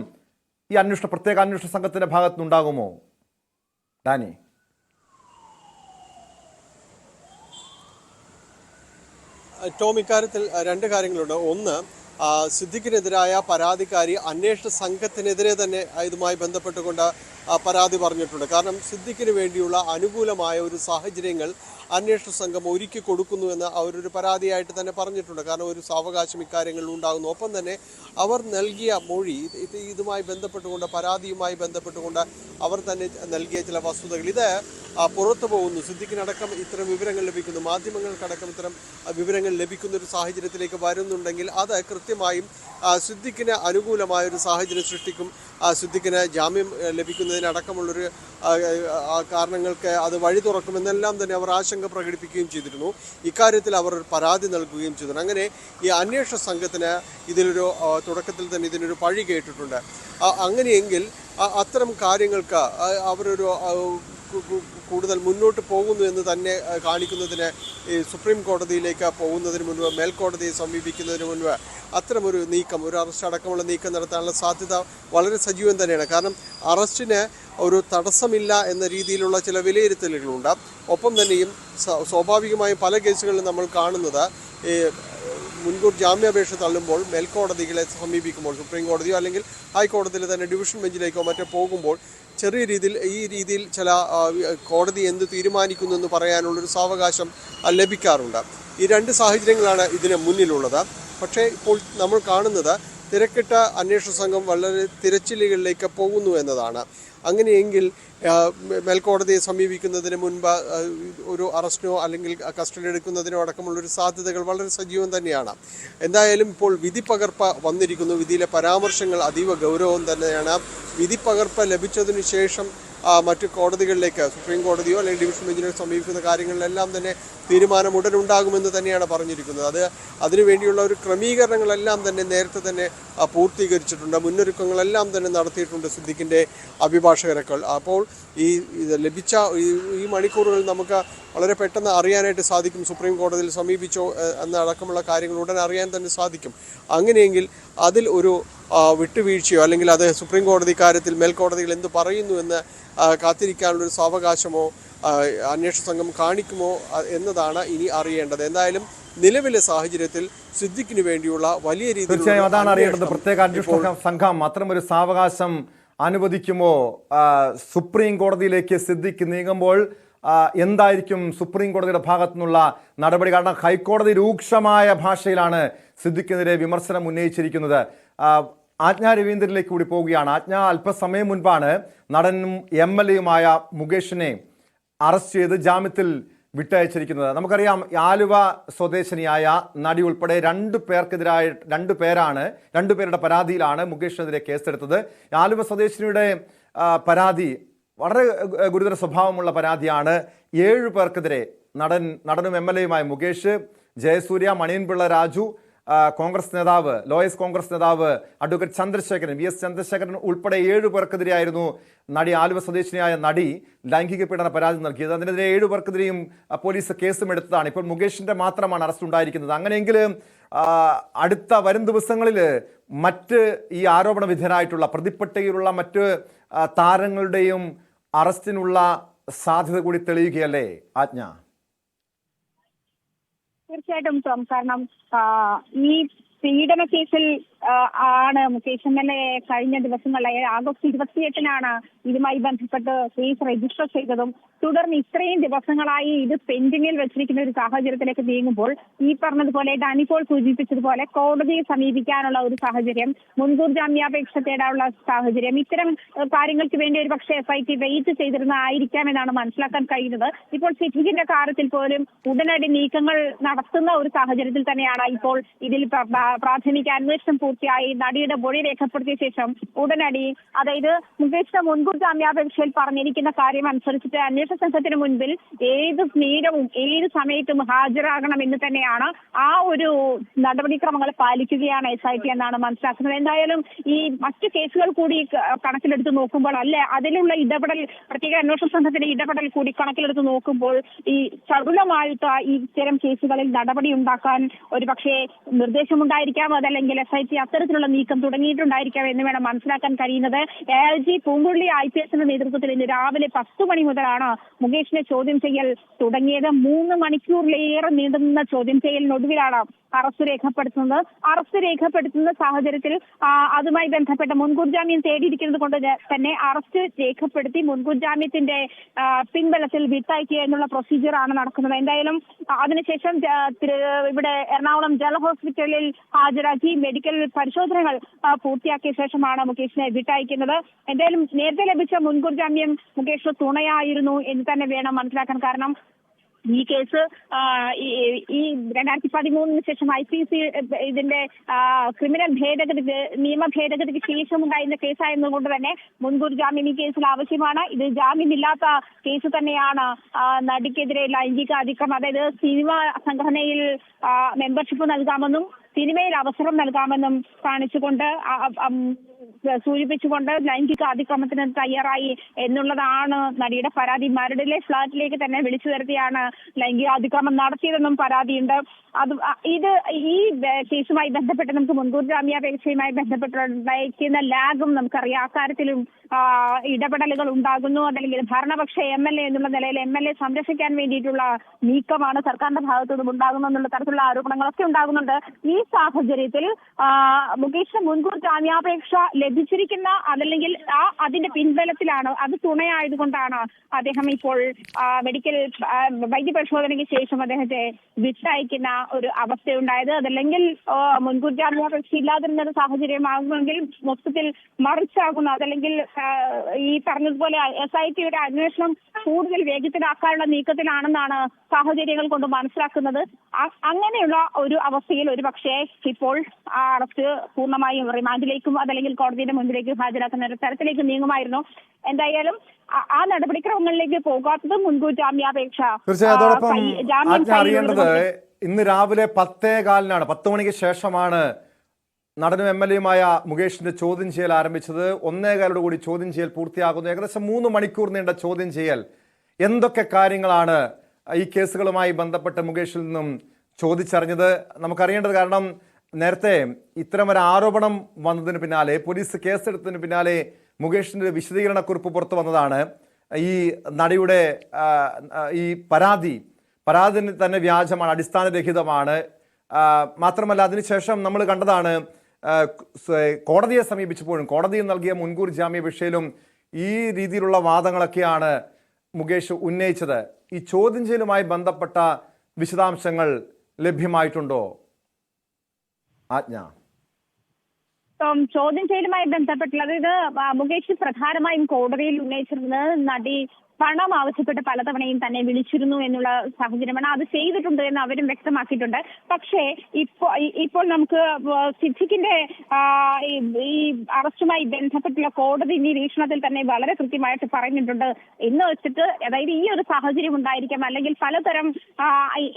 ഈ പ്രത്യേക അന്വേഷണ സംഘത്തിന്റെ ഭാഗത്തുനിന്നുണ്ടാകുമോ? ഡാനി, ടോം, ഇക്കാര്യത്തിൽ രണ്ട് കാര്യങ്ങളുണ്ട്. ഒന്ന്, സിദ്ദിഖിനെതിരായ പരാതിക്കാരി അന്വേഷണ സംഘത്തിനെതിരെ തന്നെ ഇതുമായി ബന്ധപ്പെട്ടുകൊണ്ട് പരാതി പറഞ്ഞിട്ടുണ്ട്. കാരണം സിദ്ദിഖിന് വേണ്ടിയുള്ള അനുകൂലമായ ഒരു സാഹചര്യങ്ങൾ അന്വേഷണ സംഘം ഒരുക്കി കൊടുക്കുന്നുവെന്ന് അവരൊരു പരാതിയായിട്ട് തന്നെ പറഞ്ഞിട്ടുണ്ട്. കാരണം ഒരു സാവകാശം ഇക്കാര്യങ്ങളിൽ ഉണ്ടാകുന്നു. ഒപ്പം തന്നെ അവർ നൽകിയ മൊഴി ഇതുമായി ബന്ധപ്പെട്ടുകൊണ്ട്, പരാതിയുമായി ബന്ധപ്പെട്ടുകൊണ്ട് അവർ തന്നെ നൽകിയ ചില വസ്തുതകൾ ഇത് പുറത്തു പോകുന്നു. സിദ്ദിഖിനടക്കം ഇത്തരം വിവരങ്ങൾ ലഭിക്കുന്നു, മാധ്യമങ്ങൾക്കടക്കം ഇത്തരം വിവരങ്ങൾ ലഭിക്കുന്ന ഒരു സാഹചര്യത്തിലേക്ക് വരുന്നുണ്ടെങ്കിൽ അത് കൃത്യമായും സിദ്ദിഖിന് അനുകൂലമായ ഒരു സാഹചര്യം സൃഷ്ടിക്കും. സിദ്ദിഖിന് ജാമ്യം ലഭിക്കുന്നതിനടക്കമുള്ളൊരു കാരണങ്ങൾക്ക് അത് വഴി തുറക്കുമെന്നെല്ലാം തന്നെ അവർ ആശങ്ക പ്രകടിപ്പിക്കുകയും ചെയ്തിരുന്നു. ഇക്കാര്യത്തിൽ അവർ പരാതി നൽകുകയും ചെയ്തിരുന്നു. അങ്ങനെ ഈ അന്വേഷണ സംഘത്തിന് ഇതിലൊരു തുടക്കത്തിൽ തന്നെ ഇതിനൊരു പഴി കേട്ടിട്ടുണ്ട്. അങ്ങനെയെങ്കിൽ അത്തരം കാര്യങ്ങൾക്ക് അവരൊരു കൂടുതൽ മുന്നോട്ട് പോകുന്നു എന്ന് തന്നെ കാണിക്കുന്നതിന് ഈ സുപ്രീം കോടതിയിലേക്ക് പോകുന്നതിന് മുൻപ്, മേൽക്കോടതിയെ സമീപിക്കുന്നതിന് മുൻപ് അത്തരമൊരു നീക്കം, ഒരു അറസ്റ്റ് അടക്കമുള്ള നീക്കം നടത്താനുള്ള സാധ്യത വളരെ സജീവം തന്നെയാണ്. കാരണം അറസ്റ്റിന് ഒരു തടസ്സമില്ല എന്ന രീതിയിലുള്ള ചില വിലയിരുത്തലുകളുണ്ട്. ഒപ്പം തന്നെയും സ്വാഭാവികമായും പല കേസുകളിലും നമ്മൾ കാണുന്നത് ഈ മുൻകൂർ ജാമ്യാപേക്ഷ തള്ളുമ്പോൾ മേൽക്കോടതികളെ സമീപിക്കുമ്പോൾ, സുപ്രീം കോടതിയോ അല്ലെങ്കിൽ ഹൈക്കോടതിയിൽ തന്നെ ഡിവിഷൻ ബെഞ്ചിലേക്കോ മറ്റോ പോകുമ്പോൾ ചെറിയ രീതിയിൽ ചില കോടതി എന്ത് തീരുമാനിക്കുന്നു എന്ന് പറയാനുള്ളൊരു സാവകാശം ലഭിക്കാറുണ്ട്. ഈ രണ്ട് സാഹചര്യങ്ങളാണ് ഇതിന് മുന്നിലുള്ളത്. പക്ഷേ ഇപ്പോൾ നമ്മൾ കാണുന്നത് തിരക്കിട്ട അന്വേഷണ സംഘം വളരെ തിരച്ചിലുകളിലേക്ക് പോകുന്നു എന്നതാണ്. അങ്ങനെയെങ്കിൽ മേൽക്കോടതിയെ സമീപിക്കുന്നതിന് മുൻപ് ഒരു അറസ്റ്റിനോ അല്ലെങ്കിൽ കസ്റ്റഡി എടുക്കുന്നതിനോ അടക്കമുള്ളൊരു സാധ്യതകൾ വളരെ സജീവം തന്നെയാണ്. എന്തായാലും ഇപ്പോൾ വിധി പകർപ്പ് വന്നിരിക്കുന്നു. വിധിയിലെ പരാമർശങ്ങൾ അതീവ ഗൗരവം തന്നെയാണ്. വിധി പകർപ്പ് ലഭിച്ചതിന് ശേഷം മറ്റ് കോടതികളിലേക്ക്, സുപ്രീം കോടതിയോ അല്ലെങ്കിൽ ഡിവിഷൻ ബെഞ്ചിനെ സമീപിക്കുന്ന കാര്യങ്ങളിലെല്ലാം തന്നെ തീരുമാനം ഉടനുണ്ടാകുമെന്ന് തന്നെയാണ് പറഞ്ഞിരിക്കുന്നത്. അതിനുവേണ്ടിയുള്ള ഒരു ക്രമീകരണങ്ങളെല്ലാം തന്നെ നേരത്തെ തന്നെ പൂർത്തീകരിച്ചിട്ടുണ്ട്. മുന്നൊരുക്കങ്ങളെല്ലാം തന്നെ നടത്തിയിട്ടുണ്ട് സിദ്ദിഖിൻ്റെ അഭിഭാഷകരൊക്കെ. അപ്പോൾ ലഭിച്ച ഈ മണിക്കൂറുകൾ നമുക്ക് വളരെ പെട്ടെന്ന് അറിയാനായിട്ട് സാധിക്കും. സുപ്രീം കോടതിയിൽ സമീപിച്ചോ എന്നടക്കമുള്ള കാര്യങ്ങൾ ഉടൻ അറിയാൻ തന്നെ സാധിക്കും. അങ്ങനെയെങ്കിൽ അതിൽ ഒരു വിട്ടുവീഴ്ചയോ അല്ലെങ്കിൽ അത് സുപ്രീം കോടതി കാര്യത്തിൽ മേൽക്കോടതികൾ എന്ത് പറയുന്നു എന്ന് കാത്തിരിക്കാനുള്ളൊരു സാവകാശമോ അന്വേഷണ സംഘം കാണിക്കുമോ എന്നതാണ് ഇനി അറിയേണ്ടത്. എന്തായാലും നിലവിലെ സാഹചര്യത്തിൽ സിദ്ദിഖിന് വേണ്ടിയുള്ള വലിയ രീതിയിൽ തീർച്ചയായും അതാണ് അറിയേണ്ടത്. പ്രത്യേക അന്വേഷണ സംഘം അത്തരമൊരു സാവകാശം അനുവദിക്കുമോ? സുപ്രീം കോടതിയിലേക്ക് സിദ്ദിഖ് നീങ്ങുമ്പോൾ എന്തായിരിക്കും സുപ്രീം കോടതിയുടെ ഭാഗത്തു നിന്നുള്ള നടപടി? കാരണം ഹൈക്കോടതി രൂക്ഷമായ ഭാഷയിലാണ് സിദ്ദിഖിനെതിരെ വിമർശനം ഉന്നയിച്ചിരിക്കുന്നത്. ആജ്ഞ രവീന്ദ്രനിലേക്ക് കൂടി പോവുകയാണ്. ആജ്ഞ അല്പസമയം മുൻപാണ് നടനും MLA-യുമായ മുകേഷിനെ അറസ്റ്റ് ചെയ്ത് ജാമ്യത്തിൽ വിട്ടയച്ചിരിക്കുന്നത്. നമുക്കറിയാം, ആലുവ സ്വദേശിനിയായ നടി ഉൾപ്പെടെ രണ്ടു പേരുടെ പരാതിയിലാണ് മുകേഷിനെതിരെ കേസെടുത്തത്. ആലുവ സ്വദേശിനിയുടെ പരാതി വളരെ ഗുരുതര സ്വഭാവമുള്ള പരാതിയാണ്. 7 പേർക്കെതിരെ നടനും MLA-യുമായ മുകേഷ്, ജയസൂര്യ, മണിയൻപിള്ള രാജു, കോൺഗ്രസ് നേതാവ്, ലോയസ് കോൺഗ്രസ് നേതാവ് അഡ്വക്കേറ്റ് ചന്ദ്രശേഖരൻ, VS ചന്ദ്രശേഖരൻ ഉൾപ്പെടെ 7 പേർക്കെതിരെയായിരുന്നു ആലുവ സ്വദേശിനിയായ നടി ലൈംഗിക പീഡന പരാതി നൽകിയത്. അതിനെതിരെ 7 പേർക്കെതിരെയും പോലീസ് കേസും എടുത്തതാണ്. ഇപ്പോൾ മുകേഷിന്റെ മാത്രമാണ് അറസ്റ്റ് ഉണ്ടായിരിക്കുന്നത്. അങ്ങനെയെങ്കിൽ വരും ദിവസങ്ങളിൽ മറ്റ് ഈ ആരോപണ വിധേയരായിട്ടുള്ള പ്രതിപ്പട്ടികയിലുള്ള മറ്റ് താരങ്ങളുടെയും അറസ്റ്റിനുള്ള സാധ്യത കൂടി തെളിയുകയല്ലേ ആജ്ഞ? തീർച്ചയായിട്ടും ടോം, കാരണം ഈ പീഡന കേസിൽ ആണ് മുകേഷ് MLA കഴിഞ്ഞ ദിവസങ്ങളിൽ ആഗസ്റ്റ് 28-നാണ് ഇതുമായി ബന്ധപ്പെട്ട് കേസ് രജിസ്റ്റർ ചെയ്തതും തുടർന്ന് ഇത്രയും ദിവസങ്ങളായി ഇത് പെൻഡിങ്ങിൽ വെച്ചിരിക്കുന്ന ഒരു സാഹചര്യത്തിലേക്ക് നീങ്ങുമ്പോൾ ഈ പറഞ്ഞതുപോലെ ഡാനിപ്പോൾ സൂചിപ്പിച്ചതുപോലെ കോടതിയെ സമീപിക്കാനുള്ള ഒരു സാഹചര്യം, മുൻകൂർ ജാമ്യാപേക്ഷ തേടാനുള്ള സാഹചര്യം, ഇത്തരം കാര്യങ്ങൾക്ക് വേണ്ടി ഒരു പക്ഷേ SIT വെയിറ്റ് ചെയ്തിരുന്നതായിരിക്കാമെന്നാണ് മനസ്സിലാക്കാൻ കഴിയുന്നത്. ഇപ്പോൾ സിദ്ദിഖിന്റെ കാര്യത്തിൽ പോലും ഉടനടി നീക്കങ്ങൾ നടത്തുന്ന ഒരു സാഹചര്യത്തിൽ തന്നെയാണ് ഇപ്പോൾ ഇതിൽ പ്രാഥമിക അന്വേഷണം പൂർത്തിയായി നടിയുടെ മൊഴി രേഖപ്പെടുത്തിയ ശേഷം ഉടനടി, അതായത് മുകേഷിന്റെ മുൻകൂർ ജാമ്യാപേക്ഷയിൽ പറഞ്ഞിരിക്കുന്ന കാര്യം അനുസരിച്ചിട്ട് അന്വേഷണ സംഘത്തിന് മുൻപിൽ ഏത് നേരവും ഏത് സമയത്തും ഹാജരാകണമെന്ന് തന്നെയാണ് ആ ഒരു നടപടിക്രമങ്ങൾ പാലിക്കുകയാണ് SIT എന്നാണ് മനസ്സിലാക്കുന്നത്. എന്തായാലും ഈ മറ്റു കേസുകൾ കൂടി കണക്കിലെടുത്ത് നോക്കുമ്പോൾ അതിലുള്ള ഇടപെടൽ, പ്രത്യേക അന്വേഷണ സംഘത്തിന്റെ ഇടപെടൽ കൂടി കണക്കിലെടുത്ത് നോക്കുമ്പോൾ ഈ ചടുലമായിട്ട് ഈ ഇത്തരം കേസുകളിൽ നടപടി ഉണ്ടാക്കാൻ ഒരു പക്ഷേ നിർദ്ദേശമുണ്ടായിരിക്കാം, അതല്ലെങ്കിൽ SIT അത്തരത്തിലുള്ള നീക്കം തുടങ്ങിയിട്ടുണ്ടായിരിക്കാം എന്ന് വേണം മനസ്സിലാക്കാൻ കഴിയുന്നത്. AIG പൂങ്കുഴലി IPS നേതൃത്വത്തിൽ ഇന്ന് രാവിലെ 10 മണി മുതലാണ് മുകേഷിനെ ചോദ്യം ചെയ്യൽ തുടങ്ങിയത്. 3 മണിക്കൂറിലേറെ നീണ്ടുന്ന ചോദ്യം ചെയ്യലിനൊടുവിലാണ് അറസ്റ്റ് രേഖപ്പെടുത്തുന്ന സാഹചര്യത്തിൽ അതുമായി ബന്ധപ്പെട്ട മുൻകൂർ ജാമ്യം തേടിയിരിക്കുന്നത് കൊണ്ട് തന്നെ അറസ്റ്റ് രേഖപ്പെടുത്തി മുൻകൂർ ജാമ്യത്തിന്റെ പിൻബലത്തിൽ വിട്ടയക്കുക എന്നുള്ള പ്രൊസീജിയറാണ് നടക്കുന്നത്. എന്തായാലും അതിനുശേഷം ഇവിടെ എറണാകുളം ജനറൽ ഹോസ്പിറ്റലിൽ ഹാജരാക്കി മെഡിക്കൽ പരിശോധനകൾ പൂർത്തിയാക്കിയ ശേഷമാണ് മുകേഷിനെ വിട്ടയക്കുന്നത്. എന്തായാലും നേരത്തെ ലഭിച്ച മുൻകൂർ ജാമ്യം മുകേഷ് തുണയായിരുന്നു എന്ന് തന്നെ വേണം മനസ്സിലാക്കാൻ. കാരണം ഈ കേസ് ഈ 2013 ശേഷം IPC ഇതിന്റെ ക്രിമിനൽ നിയമ ഭേദഗതിക്ക് ശേഷം ഉണ്ടായിരുന്ന കേസായിരുന്നതുകൊണ്ട് തന്നെ മുൻകൂർ ജാമ്യം ഈ കേസിൽ ആവശ്യമാണ്. ഇത് ജാമ്യമില്ലാത്ത കേസ് തന്നെയാണ്. നടിക്കെതിരെ ലൈംഗിക അതിക്രമം, അതായത് സിനിമ സംഘടനയിൽ മെമ്പർഷിപ്പ് നൽകാമെന്നും സിനിമയിൽ അവസരം നൽകാമെന്നും സൂചിപ്പിച്ചുകൊണ്ട് ലൈംഗിക അതിക്രമത്തിന് തയ്യാറായി എന്നുള്ളതാണ് നടിയുടെ പരാതി. മരടിലെ ഫ്ളാറ്റിലേക്ക് തന്നെ വിളിച്ചു വരുത്തിയാണ് ലൈംഗിക അതിക്രമം നടത്തിയതെന്നും പരാതിയുണ്ട്. ഇത് ഈ കേസുമായി ബന്ധപ്പെട്ട് നമുക്ക് മുൻകൂർ ജാമ്യാപേക്ഷയുമായി ബന്ധപ്പെട്ടുണ്ടായിരിക്കുന്ന ലാഗും നമുക്കറിയാം. അക്കാര്യത്തിലും ഇടപെടലുകൾ ഉണ്ടാകുന്നു. അതല്ലെങ്കിൽ ഭരണപക്ഷ MLA എന്നുള്ള നിലയിൽ MLA സംരക്ഷിക്കാൻ വേണ്ടിയിട്ടുള്ള നീക്കമാണ് സർക്കാരിന്റെ ഭാഗത്തുനിന്നും ഉണ്ടാകുന്നു എന്നുള്ള തരത്തിലുള്ള ആരോപണങ്ങളൊക്കെ ഉണ്ടാകുന്നുണ്ട്. ഈ സാഹചര്യത്തിൽ മുകേഷിന് മുൻകൂർ ജാമ്യാപേക്ഷ ലഭിച്ചിരിക്കുന്ന അതല്ലെങ്കിൽ അതിന്റെ പിൻബലത്തിലാണ്, അത് തുണയായതുകൊണ്ടാണ് അദ്ദേഹം ഇപ്പോൾ മെഡിക്കൽ വൈദ്യപരിശോധനയ്ക്ക് ശേഷം അദ്ദേഹത്തെ വിട്ടയക്കുന്ന ഒരു അവസ്ഥയുണ്ടായത്. അതല്ലെങ്കിൽ മുൻകൂർ ജാമ്യാപേക്ഷ ഇല്ലാതിരുന്ന സാഹചര്യമാകുമെങ്കിൽ മൊത്തത്തിൽ മറിച്ചാകുന്ന, അതല്ലെങ്കിൽ ഈ പറഞ്ഞതുപോലെ SITയുടെ അന്വേഷണം കൂടുതൽ വേഗത്തിലാക്കാനുള്ള നീക്കത്തിലാണെന്നാണ് സാഹചര്യങ്ങൾ കൊണ്ട് മനസ്സിലാക്കുന്നത്. അങ്ങനെയുള്ള ഒരു അവസ്ഥയിൽ ഒരു പക്ഷേ ഇപ്പോൾ ആ അറസ്റ്റ് പൂർണ്ണമായും റിമാൻഡിലേക്കും അതല്ലെങ്കിൽ കോടതിയുടെ മുൻപിലേക്കും ഹാജരാക്കുന്ന ഒരു തരത്തിലേക്ക് നീങ്ങുമായിരുന്നു. എന്തായാലും ആ നടപടിക്രമങ്ങളിലേക്ക് പോകാത്തത് മുൻകൂർ ജാമ്യാപേക്ഷ. തീർച്ചയായും അറിയേണ്ടത് ഇന്ന് രാവിലെ 10:15 10 മണിക്ക് ശേഷമാണ് നടനും MLA-യുമായ മുകേഷിന്റെ ചോദ്യം ചെയ്യൽ ആരംഭിച്ചത്. 1:15 കൂടി ചോദ്യം ചെയ്യൽ പൂർത്തിയാകുന്നു. ഏകദേശം 3 മണിക്കൂർ നീണ്ട ചോദ്യം ചെയ്യൽ. എന്തൊക്കെ കാര്യങ്ങളാണ് ഈ കേസുകളുമായി ബന്ധപ്പെട്ട് മുകേഷിൽ നിന്നും ചോദിച്ചറിഞ്ഞത് നമുക്കറിയേണ്ടത്. കാരണം നേരത്തെ ഇത്തരമൊരു ആരോപണം വന്നതിന് പിന്നാലെ, പോലീസ് കേസെടുത്തതിന് പിന്നാലെ മുകേഷിന്റെ വിശദീകരണക്കുറിപ്പ് പുറത്തു വന്നതാണ്. ഈ നടിയുടെ ഈ പരാതി തന്നെ വ്യാജമാണ്, അടിസ്ഥാനരഹിതമാണ്. മാത്രമല്ല അതിനുശേഷം നമ്മൾ കണ്ടതാണ് കോടതിയെ സമീപിച്ചപ്പോഴും കോടതിയിൽ നൽകിയ മുൻകൂർ ജാമ്യാപേക്ഷയിലും ഈ രീതിയിലുള്ള വാദങ്ങളൊക്കെയാണ് മുകേഷ് ഉന്നയിച്ചത്. ഈ ചോദ്യം ചെയ്യലുമായി ബന്ധപ്പെട്ട വിശദാംശങ്ങൾ ലഭ്യമായിട്ടുണ്ടോ ആജ്ഞ? ചോദ്യം ചെയ്യലുമായി ബന്ധപ്പെട്ടുള്ള അതായത് മുകേഷ് പ്രധാനമായും കോടതിയിൽ ഉന്നയിച്ചിരുന്നത് നടി പണം ആവശ്യപ്പെട്ട് പലതവണയും തന്നെ വിളിച്ചിരുന്നു എന്നുള്ള സാഹചര്യമാണ്. അത് ചെയ്തിട്ടുണ്ട് എന്ന് അവരും വ്യക്തമാക്കിയിട്ടുണ്ട്. പക്ഷേ ഇപ്പോൾ നമുക്ക് സിദ്ദിഖിന്റെ ഈ അറസ്റ്റുമായി ബന്ധപ്പെട്ടുള്ള കോടതി നിരീക്ഷണത്തിൽ തന്നെ വളരെ കൃത്യമായിട്ട് പറഞ്ഞിട്ടുണ്ട് എന്ന് വെച്ചിട്ട്, അതായത് ഈ ഒരു സാഹചര്യം ഉണ്ടായിരിക്കാം, അല്ലെങ്കിൽ പലതരം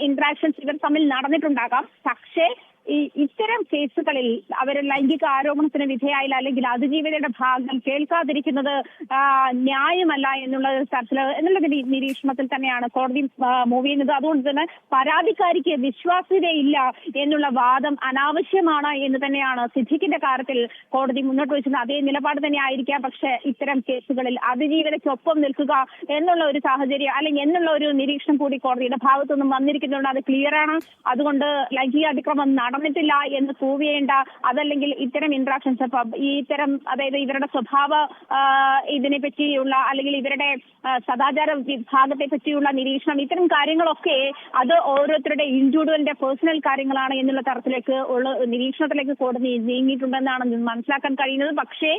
ഇന്ററാക്ഷൻസ് ഇവർ തമ്മിൽ നടന്നിട്ടുണ്ടാകാം. പക്ഷേ ഇത്തരം കേസുകളിൽ അവർ ലൈംഗിക ആരോപണത്തിന് വിധേയായില്ല അല്ലെങ്കിൽ അതിജീവിതയുടെ ഭാഗം കേൾക്കാതിരിക്കുന്നത് ന്യായമല്ല എന്നുള്ള നിരീക്ഷണത്തിൽ തന്നെയാണ് കോടതി മൂവ് ചെയ്യുന്നത്. അതുകൊണ്ട് തന്നെ പരാതിക്കാരിക്ക് വിശ്വാസ്യതയില്ല എന്നുള്ള വാദം അനാവശ്യമാണ് എന്ന് തന്നെയാണ് സിദ്ദിഖിന്റെ കാര്യത്തിൽ കോടതി മുന്നോട്ട് വെച്ചത്. അതേ നിലപാട് തന്നെ ആയിരിക്കാം. പക്ഷേ ഇത്തരം കേസുകളിൽ അതിജീവിതയ്ക്കൊപ്പം നിൽക്കുക എന്നുള്ള ഒരു സാഹചര്യം അല്ലെങ്കിൽ എന്നുള്ള ഒരു നിരീക്ഷണം കൂടി കോടതിയുടെ ഭാഗത്തുനിന്നും വന്നിരിക്കുന്നുണ്ട്. അത് ക്ലിയർ ആണ്. അതുകൊണ്ട് ലൈംഗിക അതിക്രമം നടന്നിട്ടില്ല എന്ന് പ്രൂവ് ചെയ്യേണ്ട, അതല്ലെങ്കിൽ ഇത്തരം ഇന്ററാക്ഷൻസ് ഈ ഇത്തരം അതായത് ഇവരുടെ സ്വഭാവ ഇതിനെ പറ്റിയുള്ള അല്ലെങ്കിൽ ഇവരുടെ സദാചാര വിഭാഗത്തെ പറ്റിയുള്ള നിരീക്ഷണം, ഇത്തരം കാര്യങ്ങളൊക്കെ അത് ഓരോരുത്തരുടെ ഇൻഡിവിജ്വലിന്റെ പേഴ്സണൽ കാര്യങ്ങളാണ് എന്നുള്ള തരത്തിലേക്ക് ഉള്ള നിരീക്ഷണത്തിലേക്ക് കോടതി നീങ്ങിയിട്ടുണ്ടെന്നാണ് മനസ്സിലാക്കാൻ കഴിയുന്നത്. പക്ഷേ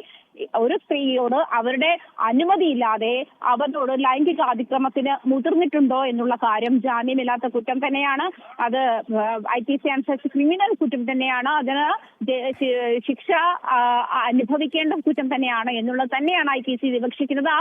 ഒരു സ്ത്രീയോട് അവരുടെ അനുമതിയില്ലാതെ അവരോട് ലൈംഗിക അതിക്രമത്തിന് മുതിർന്നിട്ടുണ്ടോ എന്നുള്ള കാര്യം ജാമ്യമില്ലാത്ത കുറ്റം തന്നെയാണ്. അത് IPC അനുസരിച്ച് ക്രിമിനൽ കുറ്റം തന്നെയാണ്. അതിന് ശിക്ഷ അനുഭവിക്കേണ്ട കുറ്റം തന്നെയാണ് എന്നുള്ളത് തന്നെയാണ് IPC വിവക്ഷിക്കുന്നത്.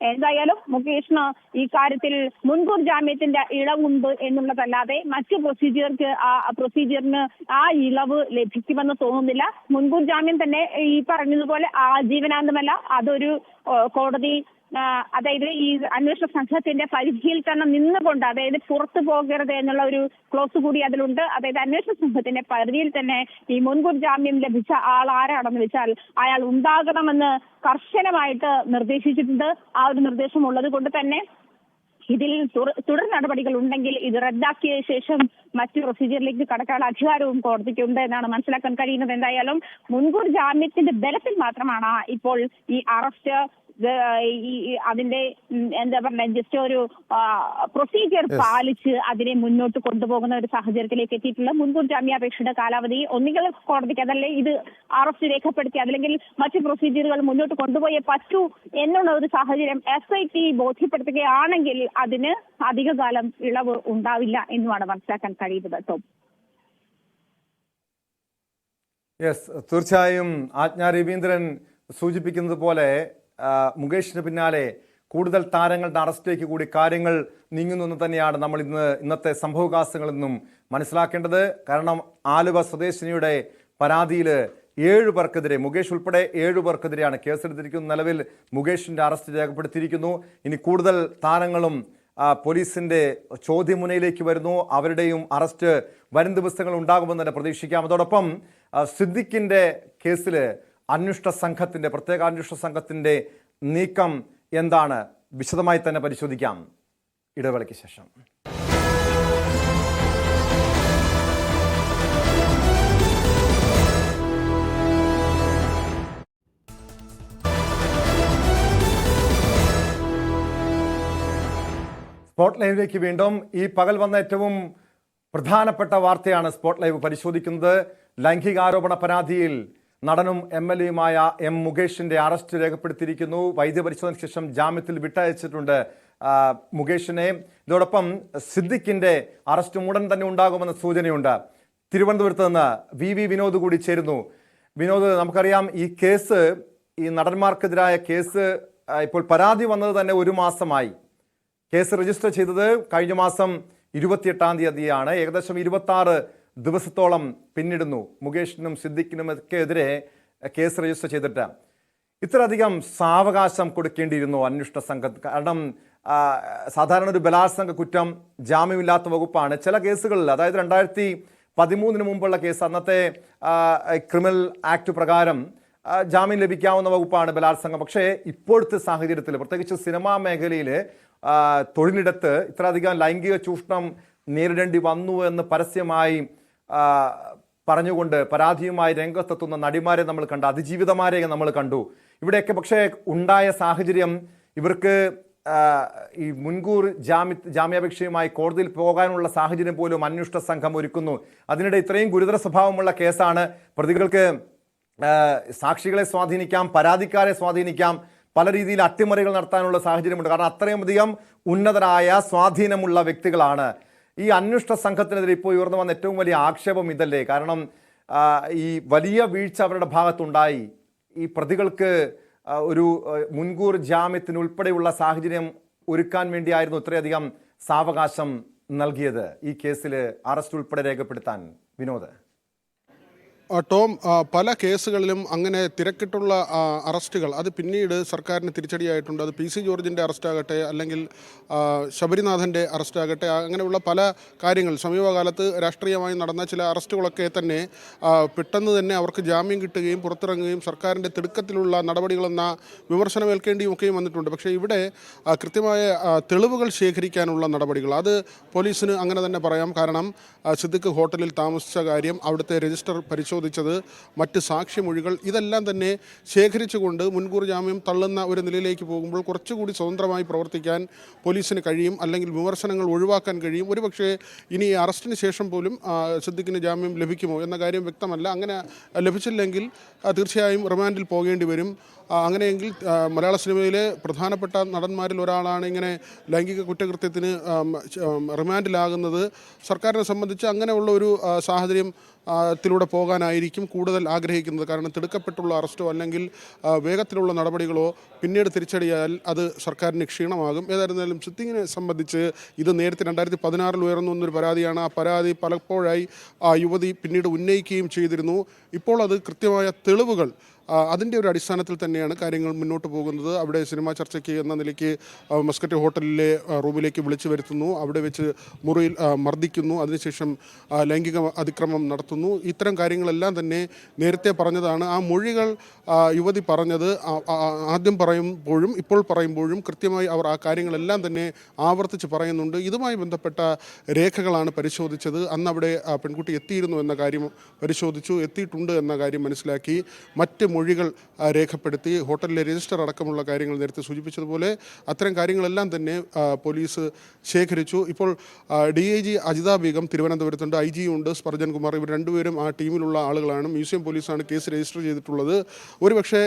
എന്തായാലും മുകേഷിന് ഈ കാര്യത്തിൽ മുൻകൂർ ജാമ്യത്തിന്റെ ഇളവുണ്ട് എന്നുള്ളതല്ലാതെ മറ്റു പ്രൊസീജിയറിന് ആ ഇളവ് ലഭിക്കുമെന്ന് തോന്നുന്നില്ല. മുൻകൂർ ജാമ്യം തന്നെ ഈ പറഞ്ഞതുപോലെ ആജീവനാന്തമല്ല, അതൊരു കോടതി അതായത് ഈ അന്വേഷണ സംഘത്തിന്റെ പരിധിയിൽ തന്നെ നിന്നുകൊണ്ട്, അതായത് പുറത്തു പോകരുത് എന്നുള്ള ഒരു ക്ലോസ് കൂടി അതിലുണ്ട്. അതായത് അന്വേഷണ സംഘത്തിന്റെ പരിധിയിൽ തന്നെ ഈ മുൻകൂർ ജാമ്യം ലഭിച്ച ആൾ ആരാണെന്ന് വെച്ചാൽ അയാൾ ഉണ്ടാകണമെന്ന് കർശനമായിട്ട് നിർദ്ദേശിച്ചിട്ടുണ്ട്. ആ ഒരു നിർദ്ദേശം ഉള്ളത് കൊണ്ട് തന്നെ ഇതിൽ തുടർ നടപടികൾ ഉണ്ടെങ്കിൽ ഇത് റദ്ദാക്കിയ ശേഷം മറ്റു പ്രൊസീജിയറിലേക്ക് കടക്കാനുള്ള അധികാരവും കോടതിക്കുണ്ട് എന്നാണ് മനസ്സിലാക്കാൻ കഴിയുന്നത്. എന്തായാലും മുൻകൂർ ജാമ്യത്തിന്റെ ബലത്തിൽ മാത്രമാണ് ഇപ്പോൾ ഈ അറസ്റ്റ് അതിന്റെ എന്താ പറയുക ജസ്റ്റ് ഒരു പ്രൊസീജിയർ പാലിച്ച് അതിനെ മുന്നോട്ട് കൊണ്ടുപോകുന്ന ഒരു സാഹചര്യത്തിലേക്ക് എത്തിയിട്ടുള്ള മുൻകൂർ ജാമ്യാപേക്ഷയുടെ കാലാവധി ഒന്നുകിൽ കോടതിക്ക് അതല്ലേ ഇത് അറസ്റ്റ് രേഖപ്പെടുത്തി അതല്ലെങ്കിൽ മറ്റു പ്രൊസീജിയറുകൾ മുന്നോട്ട് കൊണ്ടുപോയേ പറ്റൂ എന്നുള്ള ഒരു സാഹചര്യം SIT ബോധ്യപ്പെടുത്തുകയാണെങ്കിൽ അതിന് അധികകാലം ഇളവ് ഉണ്ടാവില്ല എന്നുമാണ് മനസ്സിലാക്കാൻ കഴിയുന്നത്. ടോം, തീർച്ചയായും ആജ്ഞ രവീന്ദ്രൻ സൂചിപ്പിക്കുന്നത് പോലെ മുകേഷിന് പിന്നാലെ കൂടുതൽ താരങ്ങളുടെ അറസ്റ്റിലേക്ക് കൂടി കാര്യങ്ങൾ നീങ്ങുന്നു എന്ന് തന്നെയാണ് നമ്മൾ ഇന്നത്തെ സംഭവവികാസങ്ങളിൽ നിന്നും മനസ്സിലാക്കേണ്ടത്. കാരണം ആലുവ സ്വദേശിനിയുടെ പരാതിയിൽ 7 പേർക്കെതിരെ, മുകേഷ് ഉൾപ്പെടെ 7 പേർക്കെതിരെയാണ് കേസെടുത്തിരിക്കുന്നത്. നിലവിൽ മുകേഷിന്റെ അറസ്റ്റ് രേഖപ്പെടുത്തിയിരിക്കുന്നു. ഇനി കൂടുതൽ താരങ്ങളും പോലീസിന്റെ ചോദ്യമുനയിലേക്ക് വരുന്നു. അവരുടെയും അറസ്റ്റ് വരും ദിവസങ്ങൾ ഉണ്ടാകുമെന്ന് തന്നെ പ്രതീക്ഷിക്കാം. അതോടൊപ്പം സിദ്ദിഖിന്റെ കേസിൽ പ്രത്യേക അന്വേഷണ സംഘത്തിന്റെ നീക്കം എന്താണ് വിശദമായി തന്നെ പരിശോധിക്കാം ഇടവേളയ്ക്ക് ശേഷം. സ്പോട്ട് ലൈവിലേക്ക് വീണ്ടും. ഈ പകൽ വന്ന ഏറ്റവും പ്രധാനപ്പെട്ട വാർത്തയാണ് സ്പോട്ട് ലൈവ് പരിശോധിക്കുന്നത്. ലൈംഗികാരോപണ പരാതിയിൽ നടനും MLA-യുമായ മുകേഷിന്റെ അറസ്റ്റ് രേഖപ്പെടുത്തിയിരിക്കുന്നു. വൈദ്യപരിശോധനയ്ക്ക് ശേഷം ജാമ്യത്തിൽ വിട്ടയച്ചിട്ടുണ്ട് മുകേഷിനെ. ഇതോടൊപ്പം സിദ്ദിഖിന്റെ അറസ്റ്റ് ഉടൻ തന്നെ ഉണ്ടാകുമെന്ന സൂചനയുണ്ട്. തിരുവനന്തപുരത്ത് നിന്ന് VV വിനോദ് കൂടി ചേരുന്നു. വിനോദ്, നമുക്കറിയാം ഈ കേസ്, ഈ നടന്മാർക്കെതിരായ കേസ് ഇപ്പോൾ പരാതി വന്നത് തന്നെ 1 മാസമായി. കേസ് രജിസ്റ്റർ ചെയ്തത് കഴിഞ്ഞ മാസം 28-ാം തീയതിയാണ്. ഏകദേശം 26 ദിവസത്തോളം പിന്നിടുന്നു മുകേഷിനും സിദ്ദിഖിനും ഒക്കെ എതിരെ കേസ് രജിസ്റ്റർ ചെയ്തിട്ട്. ഇത്രയധികം സാവകാശം കൊടുക്കേണ്ടിയിരുന്നു അന്വേഷണ സംഘം? കാരണം സാധാരണ ഒരു ബലാത്സംഗ കുറ്റം ജാമ്യമില്ലാത്ത വകുപ്പാണ്. ചില കേസുകളിൽ, അതായത് 2013 മുമ്പുള്ള കേസ്, അന്നത്തെ ക്രിമിനൽ ആക്ട് പ്രകാരം ജാമ്യം ലഭിക്കാവുന്ന വകുപ്പാണ് ബലാത്സംഗം. പക്ഷേ ഇപ്പോഴത്തെ സാഹചര്യത്തിൽ, പ്രത്യേകിച്ച് സിനിമാ മേഖലയിൽ തൊഴിലിടത്ത് ഇത്രയധികം ലൈംഗിക ചൂഷണം നേരിടേണ്ടി വന്നു എന്ന് പരസ്യമായി പറഞ്ഞുകൊണ്ട് പരാതിയുമായി രംഗത്തെത്തുന്ന നടിമാരെ നമ്മൾ കണ്ടു, അതിജീവിതമാരെ നമ്മൾ കണ്ടു. ഇവിടെയൊക്കെ പക്ഷേ ഉണ്ടായ സാഹചര്യം, ഇവർക്ക് ഈ മുൻകൂർ ജാമ്യാപേക്ഷയുമായി കോടതിയിൽ പോകാനുള്ള സാഹചര്യം പോലും അന്വേഷണ സംഘം ഒരുക്കുന്നു. അതിനിടെ ഇത്രയും ഗുരുതര സ്വഭാവമുള്ള കേസാണ്. പ്രതികൾക്ക് സാക്ഷികളെ സ്വാധീനിക്കാം, പരാതിക്കാരെ സ്വാധീനിക്കാം, പല രീതിയിൽ അട്ടിമറികൾ നടത്താനുള്ള സാഹചര്യമുണ്ട്. കാരണം അത്രയുമധികം ഉന്നതരായ സ്വാധീനമുള്ള വ്യക്തികളാണ്. ഈ അന്വേഷണ സംഘത്തിനെതിരെ ഇപ്പോൾ ഉയർന്നു വന്ന ഏറ്റവും വലിയ ആക്ഷേപം ഇതല്ലേ? കാരണം ഈ വലിയ വീഴ്ച അവരുടെ ഭാഗത്തുണ്ടായി. ഈ പ്രതികൾക്ക് ഒരു മുൻകൂർ ജാമ്യത്തിന് ഉൾപ്പെടെയുള്ള സാഹചര്യം ഒരുക്കാൻ വേണ്ടിയായിരുന്നു ഇത്രയധികം സാവകാശം നൽകിയത് ഈ കേസിൽ അറസ്റ്റ് ഉൾപ്പെടെ രേഖപ്പെടുത്താൻ. വിനോദ്, ടോം, പല കേസുകളിലും അങ്ങനെ തിരക്കിട്ടുള്ള അറസ്റ്റുകൾ അത് പിന്നീട് സർക്കാരിന് തിരിച്ചടിയായിട്ടുണ്ട്. അത് PC ജോർജിൻ്റെ അറസ്റ്റാകട്ടെ, അല്ലെങ്കിൽ ശബരിനാഥൻ്റെ അറസ്റ്റാകട്ടെ, അങ്ങനെയുള്ള പല കാര്യങ്ങൾ സമീപകാലത്ത് രാഷ്ട്രീയമായി നടന്ന ചില അറസ്റ്റുകളൊക്കെ തന്നെ പെട്ടെന്ന് തന്നെ അവർക്ക് ജാമ്യം കിട്ടുകയും പുറത്തിറങ്ങുകയും സർക്കാരിൻ്റെ തിടുക്കത്തിലുള്ള നടപടികളെന്ന വിമർശനമേൽക്കേണ്ടിയും ഒക്കെയും വന്നിട്ടുണ്ട്. പക്ഷേ ഇവിടെ കൃത്യമായ തെളിവുകൾ ശേഖരിക്കാനുള്ള നടപടികൾ അത് പോലീസിന് അങ്ങനെ തന്നെ പറയാം. കാരണം സിദ്ദിഖ് ഹോട്ടലിൽ താമസിച്ച കാര്യം, അവിടുത്തെ രജിസ്റ്റർ പരിശോധിച്ചത്, മറ്റ് സാക്ഷിമൊഴികൾ, ഇതെല്ലാം തന്നെ ശേഖരിച്ചുകൊണ്ട് മുൻകൂർ ജാമ്യം തള്ളുന്ന ഒരു നിലയിലേക്ക് പോകുമ്പോൾ കുറച്ചുകൂടി സ്വതന്ത്രമായി പ്രവർത്തിക്കാൻ പോലീസിന് കഴിയും, അല്ലെങ്കിൽ വിമർശനങ്ങൾ ഒഴിവാക്കാൻ കഴിയും. ഒരുപക്ഷേ ഇനി അറസ്റ്റിന് ശേഷം പോലും സിദ്ദിഖിന് ജാമ്യം ലഭിക്കുമോ എന്ന കാര്യം വ്യക്തമല്ല. അങ്ങനെ ലഭിച്ചില്ലെങ്കിൽ തീർച്ചയായും റിമാൻഡിൽ പോകേണ്ടി വരും. അങ്ങനെയെങ്കിൽ മലയാള സിനിമയിലെ പ്രധാനപ്പെട്ട നടന്മാരിൽ ഒരാളാണ് ഇങ്ങനെ ലൈംഗിക കുറ്റകൃത്യത്തിന് റിമാൻഡിലാകുന്നത്. സർക്കാരിനെ സംബന്ധിച്ച് അങ്ങനെയുള്ള ഒരു സാഹചര്യം ത്തിലൂടെ പോകാനായിരിക്കും കൂടുതൽ ആഗ്രഹിക്കുന്നത്. കാരണം തിടുക്കപ്പെട്ടുള്ള അറസ്റ്റോ അല്ലെങ്കിൽ വേഗത്തിലുള്ള നടപടികളോ പിന്നീട് തിരിച്ചടിയാൽ അത് സർക്കാരിന് ക്ഷീണമാകും. ഏതായിരുന്നാലും സിദ്ദിഖിനെ സംബന്ധിച്ച് ഇത് നേരത്തെ 2016 ഉയർന്നു വന്നൊരു പരാതിയാണ്. ആ പരാതി പലപ്പോഴായി യുവതി പിന്നീട് ഉന്നയിക്കുകയും ചെയ്തിരുന്നു. ഇപ്പോൾ അത് കൃത്യമായ തെളിവുകൾ അതിൻ്റെ ഒരു അടിസ്ഥാനത്തിൽ തന്നെയാണ് കാര്യങ്ങൾ മുന്നോട്ട് പോകുന്നത്. അവിടെ സിനിമാ ചർച്ചയ്ക്ക് എന്ന നിലയ്ക്ക് മസ്കറ്റ് ഹോട്ടലിലെ റൂമിലേക്ക് വിളിച്ചു വരുത്തുന്നു, അവിടെ വെച്ച് മുറിയിൽ മർദ്ദിക്കുന്നു, അതിനുശേഷം ലൈംഗിക അതിക്രമം നടത്തുന്നു. ഇത്തരം കാര്യങ്ങളെല്ലാം തന്നെ നേരത്തെ പറഞ്ഞതാണ്. ആ മൊഴികൾ യുവതി പറഞ്ഞത് ആദ്യം പറയുമ്പോഴും ഇപ്പോൾ പറയുമ്പോഴും കൃത്യമായി അവർ ആ കാര്യങ്ങളെല്ലാം തന്നെ ആവർത്തിച്ച് പറയുന്നുണ്ട്. ഇതുമായി ബന്ധപ്പെട്ട രേഖകളാണ് പരിശോധിച്ചത്. അന്ന് അവിടെ പെൺകുട്ടി എത്തിയിരുന്നു എന്ന കാര്യം പരിശോധിച്ചു, എത്തിയിട്ടുണ്ട് എന്ന കാര്യം മനസ്സിലാക്കി. മറ്റ് മൊഴികൾ രേഖപ്പെടുത്തി, ഹോട്ടലിലെ രജിസ്റ്റർ അടക്കമുള്ള കാര്യങ്ങൾ നേരത്തെ സൂചിപ്പിച്ചതുപോലെ അത്തരം കാര്യങ്ങളെല്ലാം തന്നെ പോലീസ് ശേഖരിച്ചു. ഇപ്പോൾ DIG അജിത ബീഗം തിരുവനന്തപുരത്തുണ്ട്, IG ഉണ്ട് സ്പർജൻ കുമാർ. ഇവർ രണ്ടുപേരും ആ ടീമിലുള്ള ആളുകളാണ്. മ്യൂസിയം പോലീസാണ് കേസ് രജിസ്റ്റർ ചെയ്തിട്ടുള്ളത്. ഒരുപക്ഷെ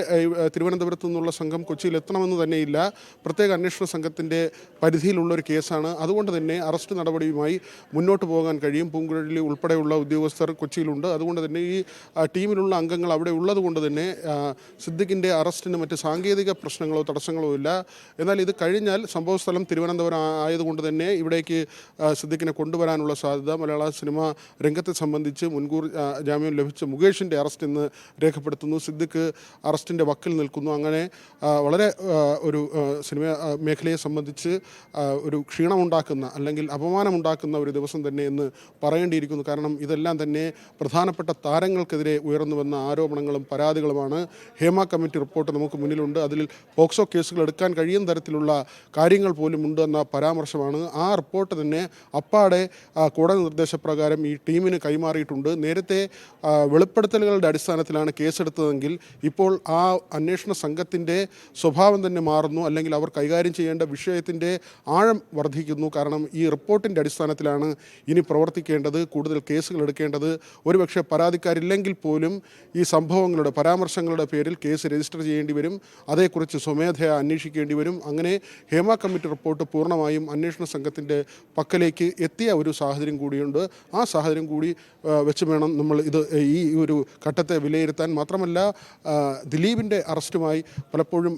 തിരുവനന്തപുരത്തു നിന്നുള്ള സംഘം കൊച്ചിയിൽ എത്തണമെന്ന് തന്നെയില്ല. പ്രത്യേക അന്വേഷണ സംഘത്തിൻ്റെ പരിധിയിലുള്ള ഒരു കേസാണ്. അതുകൊണ്ട് തന്നെ അറസ്റ്റ് നടപടിയുമായി മുന്നോട്ട് പോകാൻ കഴിയും. പൂങ്കുഴലി ഉൾപ്പെടെയുള്ള ഉദ്യോഗസ്ഥർ കൊച്ചിയിലുണ്ട്. അതുകൊണ്ട് തന്നെ ഈ ടീമിലുള്ള അംഗങ്ങൾ അവിടെ ഉള്ളത് കൊണ്ട് തന്നെ സിദ്ദിഖിൻ്റെ അറസ്റ്റിന് മറ്റ് സാങ്കേതിക പ്രശ്നങ്ങളോ തടസ്സങ്ങളോ ഇല്ല. എന്നാൽ ഇത് കഴിഞ്ഞാൽ സംഭവസ്ഥലം തിരുവനന്തപുരം ആയതുകൊണ്ട് തന്നെ ഇവിടേക്ക് സിദ്ദിഖിനെ കൊണ്ടുവരാനുള്ള സാധ്യത. മലയാള സിനിമ രംഗത്തെ സംബന്ധിച്ച് മുൻകൂർ ജാമ്യം ലഭിച്ച മുകേഷിൻ്റെ അറസ്റ്റ് ഇന്ന് രേഖപ്പെടുത്തുന്നു. സിദ്ദിഖ് അറസ്റ്റിൻ്റെ വക്കിൽ നിൽക്കുന്നു. അങ്ങനെ വളരെ ഒരു സിനിമ മേഖലയെ സംബന്ധിച്ച് ഒരു ക്ഷീണമുണ്ടാക്കുന്ന അല്ലെങ്കിൽ അപമാനമുണ്ടാക്കുന്ന ഒരു ദിവസം തന്നെ എന്ന് പറയേണ്ടിയിരിക്കുന്നു. കാരണം ഇതെല്ലാം തന്നെ പ്രധാനപ്പെട്ട താരങ്ങൾക്കെതിരെ ഉയർന്നു വന്ന ആരോപണങ്ങളും പരാതികളുമാണ്. ഹേമ കമ്മിറ്റി റിപ്പോർട്ട് നമുക്ക് മുന്നിലുണ്ട്. അതിൽ പോക്സോ കേസുകൾ എടുക്കാൻ കഴിയുന്ന തരത്തിലുള്ള കാര്യങ്ങൾ പോലും ഉണ്ട് എന്ന പരാമർശമാണ്. ആ റിപ്പോർട്ട് തന്നെ അപ്പാടെ കോടതി നിർദ്ദേശപ്രകാരം ഈ ടീമിന് കൈമാറിയിട്ടുണ്ട്. നേരത്തെ വെളിപ്പെടുത്തലുകളുടെ അടിസ്ഥാനത്തിലാണ് കേസെടുത്തതെങ്കിൽ ഇപ്പോൾ ആ അന്വേഷണ സംഘത്തിൻ്റെ സ്വഭാവം തന്നെ മാറുന്നു, അല്ലെങ്കിൽ അവർ കൈകാര്യം ചെയ്യേണ്ട വിഷയത്തിൻ്റെ ആഴം വർദ്ധിക്കുന്നു. കാരണം ഈ റിപ്പോർട്ടിൻ്റെ അടിസ്ഥാനത്തിലാണ് ഇനി പ്രവർത്തിക്കേണ്ടത്, കൂടുതൽ കേസുകൾ എടുക്കേണ്ടത്. ഒരുപക്ഷെ പരാതിക്കാരില്ലെങ്കിൽ പോലും ഈ സംഭവങ്ങളുടെ പരാമർശങ്ങളുടെ പേരിൽ കേസ് രജിസ്റ്റർ ചെയ്യേണ്ടി വരും. അതേക്കുറിച്ച് സ്വമേധയാ അന്വേഷിക്കേണ്ടി വരും. അങ്ങനെ ഹേമ കമ്മിറ്റി റിപ്പോർട്ട് പൂർണ്ണമായും അന്വേഷണ സംഘത്തിൻ്റെ പക്കലേക്ക് എത്തിയ ഒരു സാഹചര്യം കൂടിയുണ്ട്. ആ സാഹചര്യം കൂടി വെച്ച് വേണം നമ്മൾ ഈ ഒരു ഘട്ടത്തെ വിലയിരുത്താൻ. മാത്രമല്ല ദിലീപിൻ്റെ അറസ്റ്റുമായി പലപ്പോഴും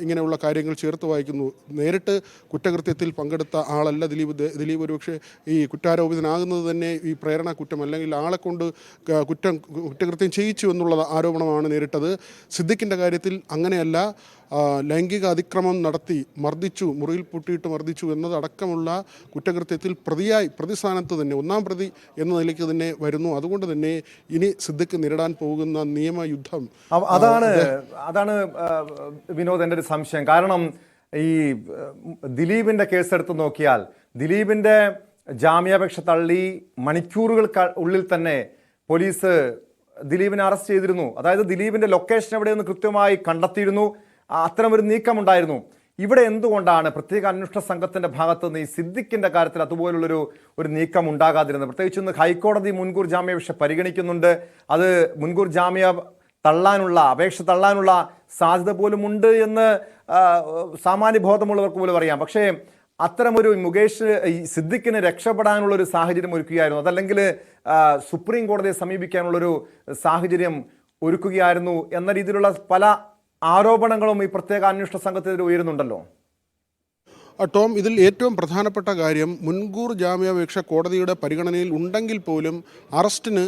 ഇങ്ങനെയുള്ള കാര്യങ്ങൾ ചേർത്ത് വായിക്കുന്നു. നേരിട്ട് കുറ്റകൃത്യത്തിൽ പങ്കെടുത്ത ആളല്ല ദിലീപ് ഒരുപക്ഷെ ഈ കുറ്റാരോപിതനാകുന്നത് തന്നെ ഈ പ്രേരണ കുറ്റം അല്ലെങ്കിൽ ആളെ കൊണ്ട് കുറ്റകൃത്യം ചെയ്യിച്ചു എന്നുള്ള ആരോപണമാണ് നേരിട്ടത്. സിദ്ദിഖിൻ്റെ കാര്യത്തിൽ അങ്ങനെയല്ല. ലൈംഗിക അതിക്രമം നടത്തി മർദ്ദിച്ചു, മുറിയിൽ പൂട്ടിയിട്ട് മർദ്ദിച്ചു എന്നതടക്കമുള്ള കുറ്റകൃത്യത്തിൽ പ്രതിസ്ഥാനത്ത് തന്നെ ഒന്നാം പ്രതി എന്ന നിലയ്ക്ക് തന്നെ വരുന്നു. അതുകൊണ്ട് തന്നെ ഇനി സിദ്ദിഖ് നേരിടാൻ പോകുന്ന നിയമയുദ്ധം അതാണ് വിനോദ് എൻ്റെ ഒരു സംശയം. കാരണം ഈ ദിലീപിൻ്റെ കേസെടുത്ത് നോക്കിയാൽ ദിലീപിൻ്റെ ജാമ്യാപേക്ഷ തള്ളി മണിക്കൂറുകൾക്ക് ഉള്ളിൽ തന്നെ പോലീസ് ദിലീപിനെ അറസ്റ്റ് ചെയ്തിരുന്നു. അതായത് ദിലീപിൻ്റെ ലൊക്കേഷൻ എവിടെയെന്ന് കൃത്യമായി കണ്ടെത്തിയിരുന്നു. അത്തരമൊരു നീക്കമുണ്ടായിരുന്നു. ഇവിടെ എന്തുകൊണ്ടാണ് പ്രത്യേക അന്വേഷണ സംഘത്തിൻ്റെ ഭാഗത്ത് നിന്ന് ഈ സിദ്ദിഖിൻ്റെ കാര്യത്തിൽ അതുപോലുള്ളൊരു നീക്കം ഉണ്ടാകാതിരുന്നത്? പ്രത്യേകിച്ച് ഇന്ന് ഹൈക്കോടതി മുൻകൂർ ജാമ്യാപേക്ഷ പരിഗണിക്കുന്നുണ്ട്. അത് മുൻകൂർ ജാമ്യ അപേക്ഷ തള്ളാനുള്ള സാധ്യത പോലും ഉണ്ട് എന്ന് സാമാന്യ ബോധമുള്ളവർക്ക് പോലും അറിയാം. പക്ഷേ അത്തരമൊരു സിദ്ദിഖിന് രക്ഷപ്പെടാനുള്ള ഒരു സാഹചര്യം ഒരുക്കുകയായിരുന്നു, അതല്ലെങ്കിൽ സുപ്രീം കോടതിയെ സമീപിക്കാനുള്ളൊരു സാഹചര്യം ഒരുക്കുകയായിരുന്നു എന്ന രീതിയിലുള്ള പല ആരോപണങ്ങളും ഈ പ്രത്യേക അന്വേഷണ സംഘത്തിനെതിരെ ഉയരുന്നുണ്ടല്ലോ. ടോം, ഇതിൽ ഏറ്റവും പ്രധാനപ്പെട്ട കാര്യം മുൻകൂർ ജാമ്യാപേക്ഷ കോടതിയുടെ പരിഗണനയിൽ ഉണ്ടെങ്കിൽ പോലും അറസ്റ്റിന്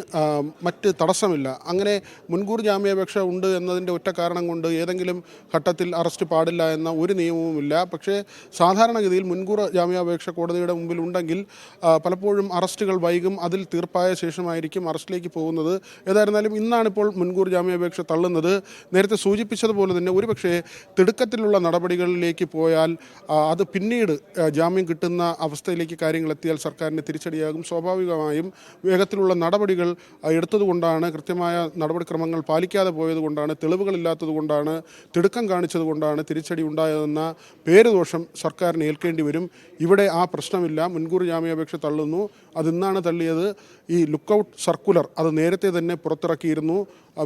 മറ്റ് തടസ്സമില്ല. അങ്ങനെ മുൻകൂർ ജാമ്യാപേക്ഷ ഉണ്ട് എന്നതിൻ്റെ ഒറ്റ കാരണം കൊണ്ട് ഏതെങ്കിലും ഘട്ടത്തിൽ അറസ്റ്റ് പാടില്ല എന്ന ഒരു നിയമവുമില്ല. പക്ഷേ സാധാരണഗതിയിൽ മുൻകൂർ ജാമ്യാപേക്ഷ കോടതിയുടെ മുമ്പിൽ ഉണ്ടെങ്കിൽ പലപ്പോഴും അറസ്റ്റുകൾ വൈകും. അതിൽ തീർപ്പായ ശേഷമായിരിക്കും അറസ്റ്റിലേക്ക് പോകുന്നത്. ഏതായിരുന്നാലും ഇന്നാണിപ്പോൾ മുൻകൂർ ജാമ്യാപേക്ഷ തള്ളുന്നത്. നേരത്തെ സൂചിപ്പിച്ചതുപോലെ തന്നെ ഒരുപക്ഷെ തിടുക്കത്തിലുള്ള നടപടികളിലേക്ക് പോയാൽ അത് പിന്നീട് ജാമ്യം കിട്ടുന്ന അവസ്ഥയിലേക്ക് കാര്യങ്ങൾ എത്തിയാൽ സർക്കാരിന് തിരിച്ചടിയാകും. സ്വാഭാവികമായും വേഗത്തിലുള്ള നടപടികൾ എടുത്തതുകൊണ്ടാണ്, കൃത്യമായ നടപടിക്രമങ്ങൾ പാലിക്കാതെ പോയതുകൊണ്ടാണ്, തെളിവുകളില്ലാത്തതുകൊണ്ടാണ്, തിടുക്കം കാണിച്ചതുകൊണ്ടാണ് തിരിച്ചടി ഉണ്ടായതെന്ന പേരുദോഷം സർക്കാരിന് ഏൽക്കേണ്ടി വരും. ഇവിടെ ആ പ്രശ്നമില്ല. മുൻകൂർ ജാമ്യാപേക്ഷ തള്ളുന്നു. അതിന്നാണ് തള്ളിയത്. ഈ ലുക്കൌട്ട് സർക്കുലർ അത് നേരത്തെ തന്നെ പുറത്തിറക്കിയിരുന്നു.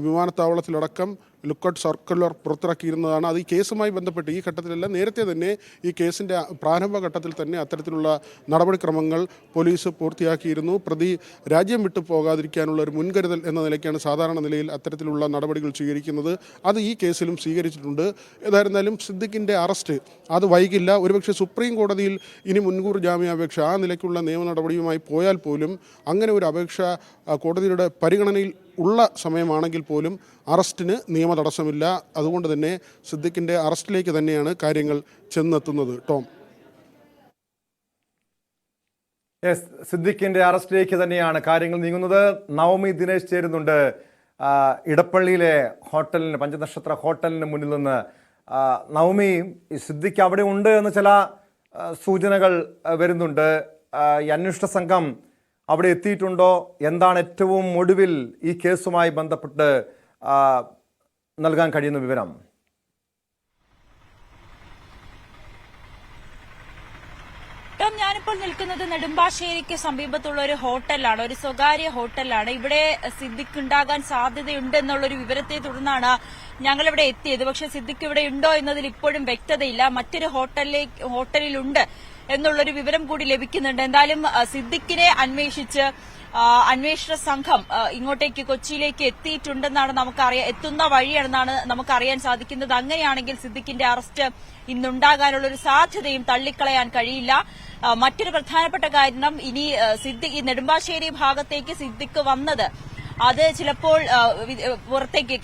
വിമാനത്താവളത്തിലടക്കം ലുക്കൌട്ട് സർക്കുലർ പുറത്തിറക്കിയിരുന്നതാണ്. അത് ഈ കേസുമായി ബന്ധപ്പെട്ട് ഈ ഘട്ടത്തിലല്ല, നേരത്തെ തന്നെ ഈ കേസിൻ്റെ പ്രാരംഭഘട്ടത്തിൽ തന്നെ അത്തരത്തിലുള്ള നടപടിക്രമങ്ങൾ പോലീസ് പൂർത്തിയാക്കിയിരുന്നു. പ്രതി രാജ്യം വിട്ടു പോകാതിരിക്കാനുള്ള ഒരു മുൻകരുതൽ എന്ന നിലയ്ക്കാണ് സാധാരണ നിലയിൽ അത്തരത്തിലുള്ള നടപടികൾ സ്വീകരിക്കുന്നത്. അത് ഈ കേസിലും സ്വീകരിച്ചിട്ടുണ്ട്. ഏതായിരുന്നാലും സിദ്ദിഖിൻ്റെ അറസ്റ്റ് അത് വൈകില്ല. ഒരുപക്ഷെ സുപ്രീം കോടതിയിൽ ഇനി മുൻകൂർ ജാമ്യാപേക്ഷ ആ നിലയ്ക്കുള്ള നിയമ നടപടിയുമായി പോയാൽ പോലും അങ്ങനെ ഒരു അപേക്ഷ കോടതിയുടെ പരിഗണനയിൽ ഉള്ള സമയമാണെങ്കിൽ പോലും അറസ്റ്റിന് നിയമ തടസ്സമില്ല. അതുകൊണ്ട് തന്നെ സിദ്ദിഖിൻ്റെ അറസ്റ്റിലേക്ക് തന്നെയാണ് കാര്യങ്ങൾ ചെന്നെത്തുന്നത്. ടോം, സിദ്ദിഖിന്റെ അറസ്റ്റിലേക്ക് തന്നെയാണ് കാര്യങ്ങൾ നീങ്ങുന്നത്. നവമി ദിനേശ് ചേരുന്നുണ്ട് ഇടപ്പള്ളിയിലെ ഹോട്ടലിന്, പഞ്ചനക്ഷത്ര ഹോട്ടലിന് മുന്നിൽ നിന്ന്. നവമി, സിദ്ദിഖ് അവിടെ ഉണ്ട് എന്ന് ചില സൂചനകൾ വരുന്നുണ്ട്. ഈ അന്വേഷണ സംഘം അവിടെ എത്തിയിട്ടുണ്ടോ? എന്താണ് ഏറ്റവും ഒടുവിൽ ഈ കേസുമായി ബന്ധപ്പെട്ട് നൽകാൻ കഴിയുന്ന വിവരം? ഞാനിപ്പോൾ നിൽക്കുന്നത് നെടുമ്പാശ്ശേരിക്ക് സമീപത്തുള്ള ഒരു ഹോട്ടലാണ്, ഒരു സ്വകാര്യ ഹോട്ടലാണ്. ഇവിടെ സിദ്ദിഖ് ഉണ്ടാകാൻ സാധ്യതയുണ്ട് എന്നുള്ളൊരു വിവരത്തെ തുടർന്നാണ് ഞങ്ങളിവിടെ എത്തിയത്. പക്ഷെ സിദ്ദിഖ് ഇവിടെ ഉണ്ടോ എന്നതിൽ ഇപ്പോഴും വ്യക്തതയില്ല. മറ്റൊരു ഹോട്ടലിലുണ്ട് എന്നുള്ളൊരു വിവരം കൂടി ലഭിക്കുന്നുണ്ട്. എന്തായാലും സിദ്ദിഖിനെ അന്വേഷിച്ച് അന്വേഷണ സംഘം ഇങ്ങോട്ടേക്ക് കൊച്ചിയിലേക്ക് എത്തിയിട്ടുണ്ടെന്നാണ് എത്തുന്ന വഴിയാണെന്നാണ് നമുക്കറിയാൻ സാധിക്കുന്നത്. അങ്ങനെയാണെങ്കിൽ സിദ്ദിഖിന്റെ അറസ്റ്റ് ഇന്നുണ്ടാകാനുള്ള ഒരു സാധ്യതയും തള്ളിക്കളയാൻ കഴിയില്ല. മറ്റൊരു പ്രധാനപ്പെട്ട കാരണം, ഇനി നെടുമ്പാശ്ശേരി ഭാഗത്തേക്ക് സിദ്ദിഖ് വന്നത് അത് ചിലപ്പോൾ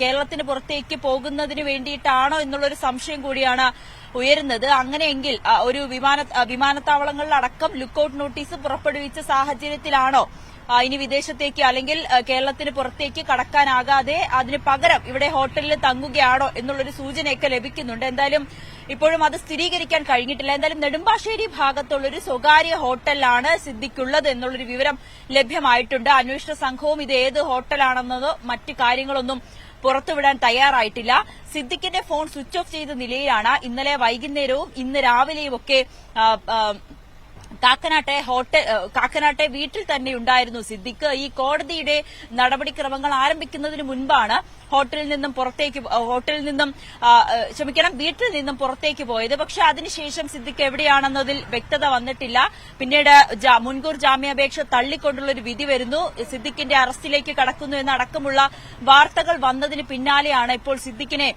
കേരളത്തിന് പുറത്തേക്ക് പോകുന്നതിന് വേണ്ടിയിട്ടാണോ എന്നുള്ളൊരു സംശയം കൂടിയാണ് ഉയരുന്നത്. അങ്ങനെയെങ്കിൽ ഒരു വിമാനത്താവളങ്ങളിലടക്കം ലുക്കൌട്ട് നോട്ടീസ് പുറപ്പെടുവിച്ച സാഹചര്യത്തിലാണോ ഇനി വിദേശത്തേക്ക് അല്ലെങ്കിൽ കേരളത്തിന് പുറത്തേക്ക് കടക്കാനാകാതെ അതിന് പകരം ഇവിടെ ഹോട്ടലിൽ തങ്ങുകയാണോ എന്നുള്ളൊരു സൂചനയൊക്കെ ലഭിക്കുന്നുണ്ട്. എന്തായാലും ഇപ്പോഴും അത് സ്ഥിരീകരിക്കാൻ കഴിഞ്ഞിട്ടില്ല. എന്തായാലും നെടുമ്പാശ്ശേരി ഭാഗത്തുള്ളൊരു സ്വകാര്യ ഹോട്ടലിലാണ് സിദ്ദിഖുള്ളത് എന്നുള്ളൊരു വിവരം ലഭ്യമായിട്ടുണ്ട്. അന്വേഷണ സംഘവും ഇത് ഏത് ഹോട്ടലാണെന്നതോ മറ്റു കാര്യങ്ങളൊന്നും പുറത്തുവിടാൻ തയ്യാറായിട്ടില്ല. സിദ്ദിഖിന്റെ ഫോൺ സ്വിച്ച് ഓഫ് ചെയ്ത നിലയിലാണ്. ഇന്നലെ വൈകുന്നേരവും ഇന്ന് രാവിലെയും ഒക്കെ കാക്കനാട്ടെ വീട്ടിൽ തന്നെ ഉണ്ടായിരുന്നു സിദ്ദിഖ്. ഈ കോടതിയുടെ നടപടിക്രമങ്ങൾ ആരംഭിക്കുന്നതിന് മുൻപാണ് വീട്ടിൽ നിന്നും പുറത്തേക്ക് പോയത്. പക്ഷെ അതിനുശേഷം സിദ്ദിഖ് എവിടെയാണെന്നതിൽ വ്യക്തത വന്നിട്ടില്ല. പിന്നീട് മുൻകൂർ ജാമ്യാപേക്ഷ തള്ളിക്കൊണ്ടുള്ള ഒരു വിധി വരുന്നു. സിദ്ദിഖിന്റെ അറസ്റ്റിലേക്ക് കടക്കുന്നു എന്നടക്കമുള്ള വാർത്തകൾ വന്നതിന് പിന്നാലെയാണ് ഇപ്പോൾ സിദ്ദിഖിനെ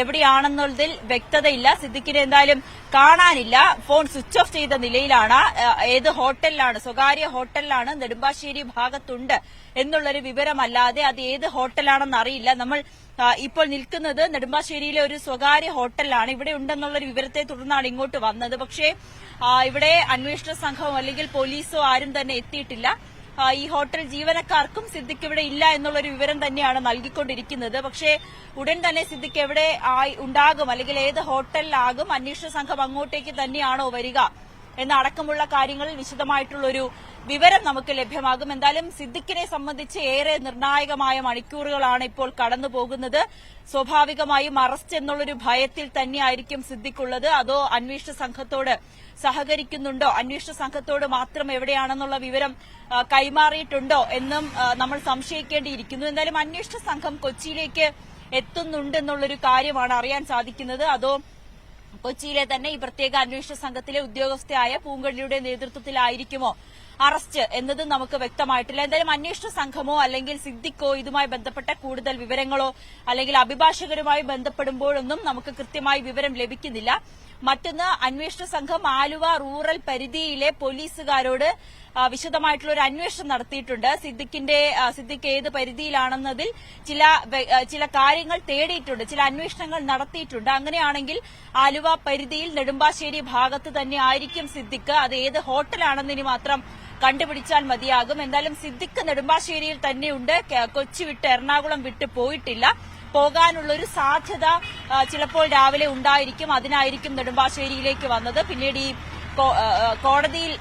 എവിടെയാണെന്നതിൽ വ്യക്തതയില്ല. സിദ്ദിഖിനെ എന്തായാലും കാണാനില്ല. ഫോൺ സ്വിച്ച് ഓഫ് ചെയ്ത നിലയിലാണ്. ഏത് ഹോട്ടലിലാണ്, സ്വകാര്യ ഹോട്ടലിലാണ്, നെടുമ്പാശ്ശേരി ഭാഗത്തുണ്ട് എന്നുള്ളൊരു വിവരമല്ലാതെ അത് ഏത് ഹോട്ടലാണെന്ന് അറിയില്ല. നമ്മൾ ഇപ്പോൾ നിൽക്കുന്നത് നെടുമ്പാശ്ശേരിയിലെ ഒരു സ്വകാര്യ ഹോട്ടലിലാണ്. ഇവിടെ ഉണ്ടെന്നുള്ളൊരു വിവരത്തെ തുടർന്നാണ് ഇങ്ങോട്ട് വന്നത്. പക്ഷേ ഇവിടെ അന്വേഷണ സംഘമോ അല്ലെങ്കിൽ പോലീസോ ആരും തന്നെ എത്തിയിട്ടില്ല. ഈ ഹോട്ടൽ ജീവനക്കാർക്കും സിദ്ദിഖ് ഇവിടെ ഇല്ല എന്നുള്ളൊരു വിവരം തന്നെയാണ് നൽകിക്കൊണ്ടിരിക്കുന്നത്. പക്ഷേ ഉടൻ തന്നെ സിദ്ദിഖ് എവിടെ ഉണ്ടാകും അല്ലെങ്കിൽ ഏത് ഹോട്ടലിലാകും, അന്വേഷണ സംഘം അങ്ങോട്ടേക്ക് തന്നെയാണോ വരിക എന്നടക്കമുള്ള കാര്യങ്ങളിൽ വിശദമായിട്ടുള്ളൊരു വിവരം നമുക്ക് ലഭ്യമാകും. എന്തായാലും സിദ്ദിഖിനെ സംബന്ധിച്ച് ഏറെ നിർണായകമായ മണിക്കൂറുകളാണ് ഇപ്പോൾ കടന്നു പോകുന്നത്. സ്വാഭാവികമായും അറസ്റ്റ് എന്നുള്ളൊരു ഭയത്തിൽ തന്നെയായിരിക്കും സിദ്ദിഖ് ഉള്ളത്. അതോ അന്വേഷണ സംഘത്തോട് സഹകരിക്കുന്നുണ്ടോ, അന്വേഷണ സംഘത്തോട് മാത്രം എവിടെയാണെന്നുള്ള വിവരം കൈമാറിയിട്ടുണ്ടോ എന്നും നമ്മൾ സംശയിക്കേണ്ടിയിരിക്കുന്നു. എന്തായാലും അന്വേഷണ സംഘം കൊച്ചിയിലേക്ക് എത്തുന്നുണ്ടെന്നുള്ളൊരു കാര്യമാണ് അറിയാൻ സാധിക്കുന്നത്. അതോ കൊച്ചിയിലെ തന്നെ ഈ പ്രത്യേക അന്വേഷണ സംഘത്തിലെ ഉദ്യോഗസ്ഥയായ പൂങ്കള്ളിയുടെ നേതൃത്വത്തിലായിരിക്കുമോ അറസ്റ്റ് എന്നത് നമുക്ക് വ്യക്തമായിട്ടില്ല. എന്തായാലും അന്വേഷണ സംഘമോ അല്ലെങ്കിൽ സിദ്ദിഖോ ഇതുമായി ബന്ധപ്പെട്ട കൂടുതൽ വിവരങ്ങളോ അല്ലെങ്കിൽ അഭിഭാഷകരുമായി ബന്ധപ്പെടുമ്പോഴൊന്നും നമുക്ക് കൃത്യമായി വിവരം ലഭിക്കുന്നില്ല. മറ്റൊന്ന്, അന്വേഷണ സംഘം ആലുവ റൂറൽ പരിധിയിലെ പോലീസുകാരോട് വിശദമായിട്ടുള്ള ഒരു അന്വേഷണം നടത്തിയിട്ടുണ്ട്. സിദ്ദിഖ് ഏത് പരിധിയിലാണെന്നതിൽ ചില കാര്യങ്ങൾ തേടിയിട്ടുണ്ട്, ചില അന്വേഷണങ്ങൾ നടത്തിയിട്ടുണ്ട്. അങ്ങനെയാണെങ്കിൽ ആലുവ പരിധിയിൽ നെടുമ്പാശ്ശേരി ഭാഗത്ത് തന്നെ ആയിരിക്കും സിദ്ദിഖ്. അത് ഏത് ഹോട്ടലാണെന്നിനി മാത്രം കണ്ടുപിടിച്ചാൽ മതിയാകും. എന്തായാലും സിദ്ദിഖ് നെടുമ്പാശ്ശേരിയിൽ തന്നെയുണ്ട്. കൊച്ചി വിട്ട് എറണാകുളം വിട്ട് പോയിട്ടില്ല. പോകാനുള്ളൊരു സാധ്യത ചിലപ്പോൾ രാവിലെ ഉണ്ടായിരിക്കും. അതിനായിരിക്കും നെടുമ്പാശ്ശേരിയിലേക്ക് വന്നത്. പിന്നീട് ഈ കോടതിയിൽ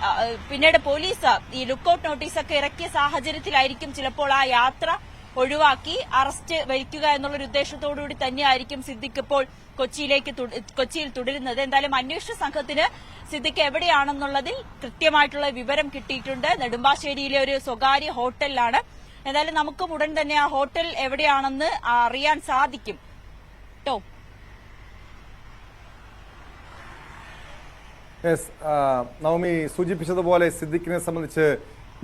പിന്നീട് പോലീസ് ഈ ലുക്കൌട്ട് നോട്ടീസൊക്കെ ഇറക്കിയ സാഹചര്യത്തിലായിരിക്കും ചിലപ്പോൾ ആ യാത്ര ഒഴിവാക്കി അറസ്റ്റ് വരിക്കുക എന്നുള്ളൊരു ഉദ്ദേശത്തോടുകൂടി തന്നെയായിരിക്കും സിദ്ദിഖ് ഇപ്പോൾ കൊച്ചിയിൽ തുടരുന്നത്. എന്തായാലും അന്വേഷണ സംഘത്തിന് സിദ്ദിഖ് എവിടെയാണെന്നുള്ളതിൽ കൃത്യമായിട്ടുള്ള വിവരം കിട്ടിയിട്ടുണ്ട്. നെടുമ്പാശ്ശേരിയിലെ ഒരു സ്വകാര്യ ഹോട്ടലിലാണ്. എന്തായാലും നമുക്കും ഉടൻ തന്നെ ആ ഹോട്ടൽ എവിടെയാണെന്ന് അറിയാൻ സാധിക്കും കേട്ടോ. നവമി സൂചിപ്പിച്ചതുപോലെ സിദ്ദിഖിനെ സംബന്ധിച്ച്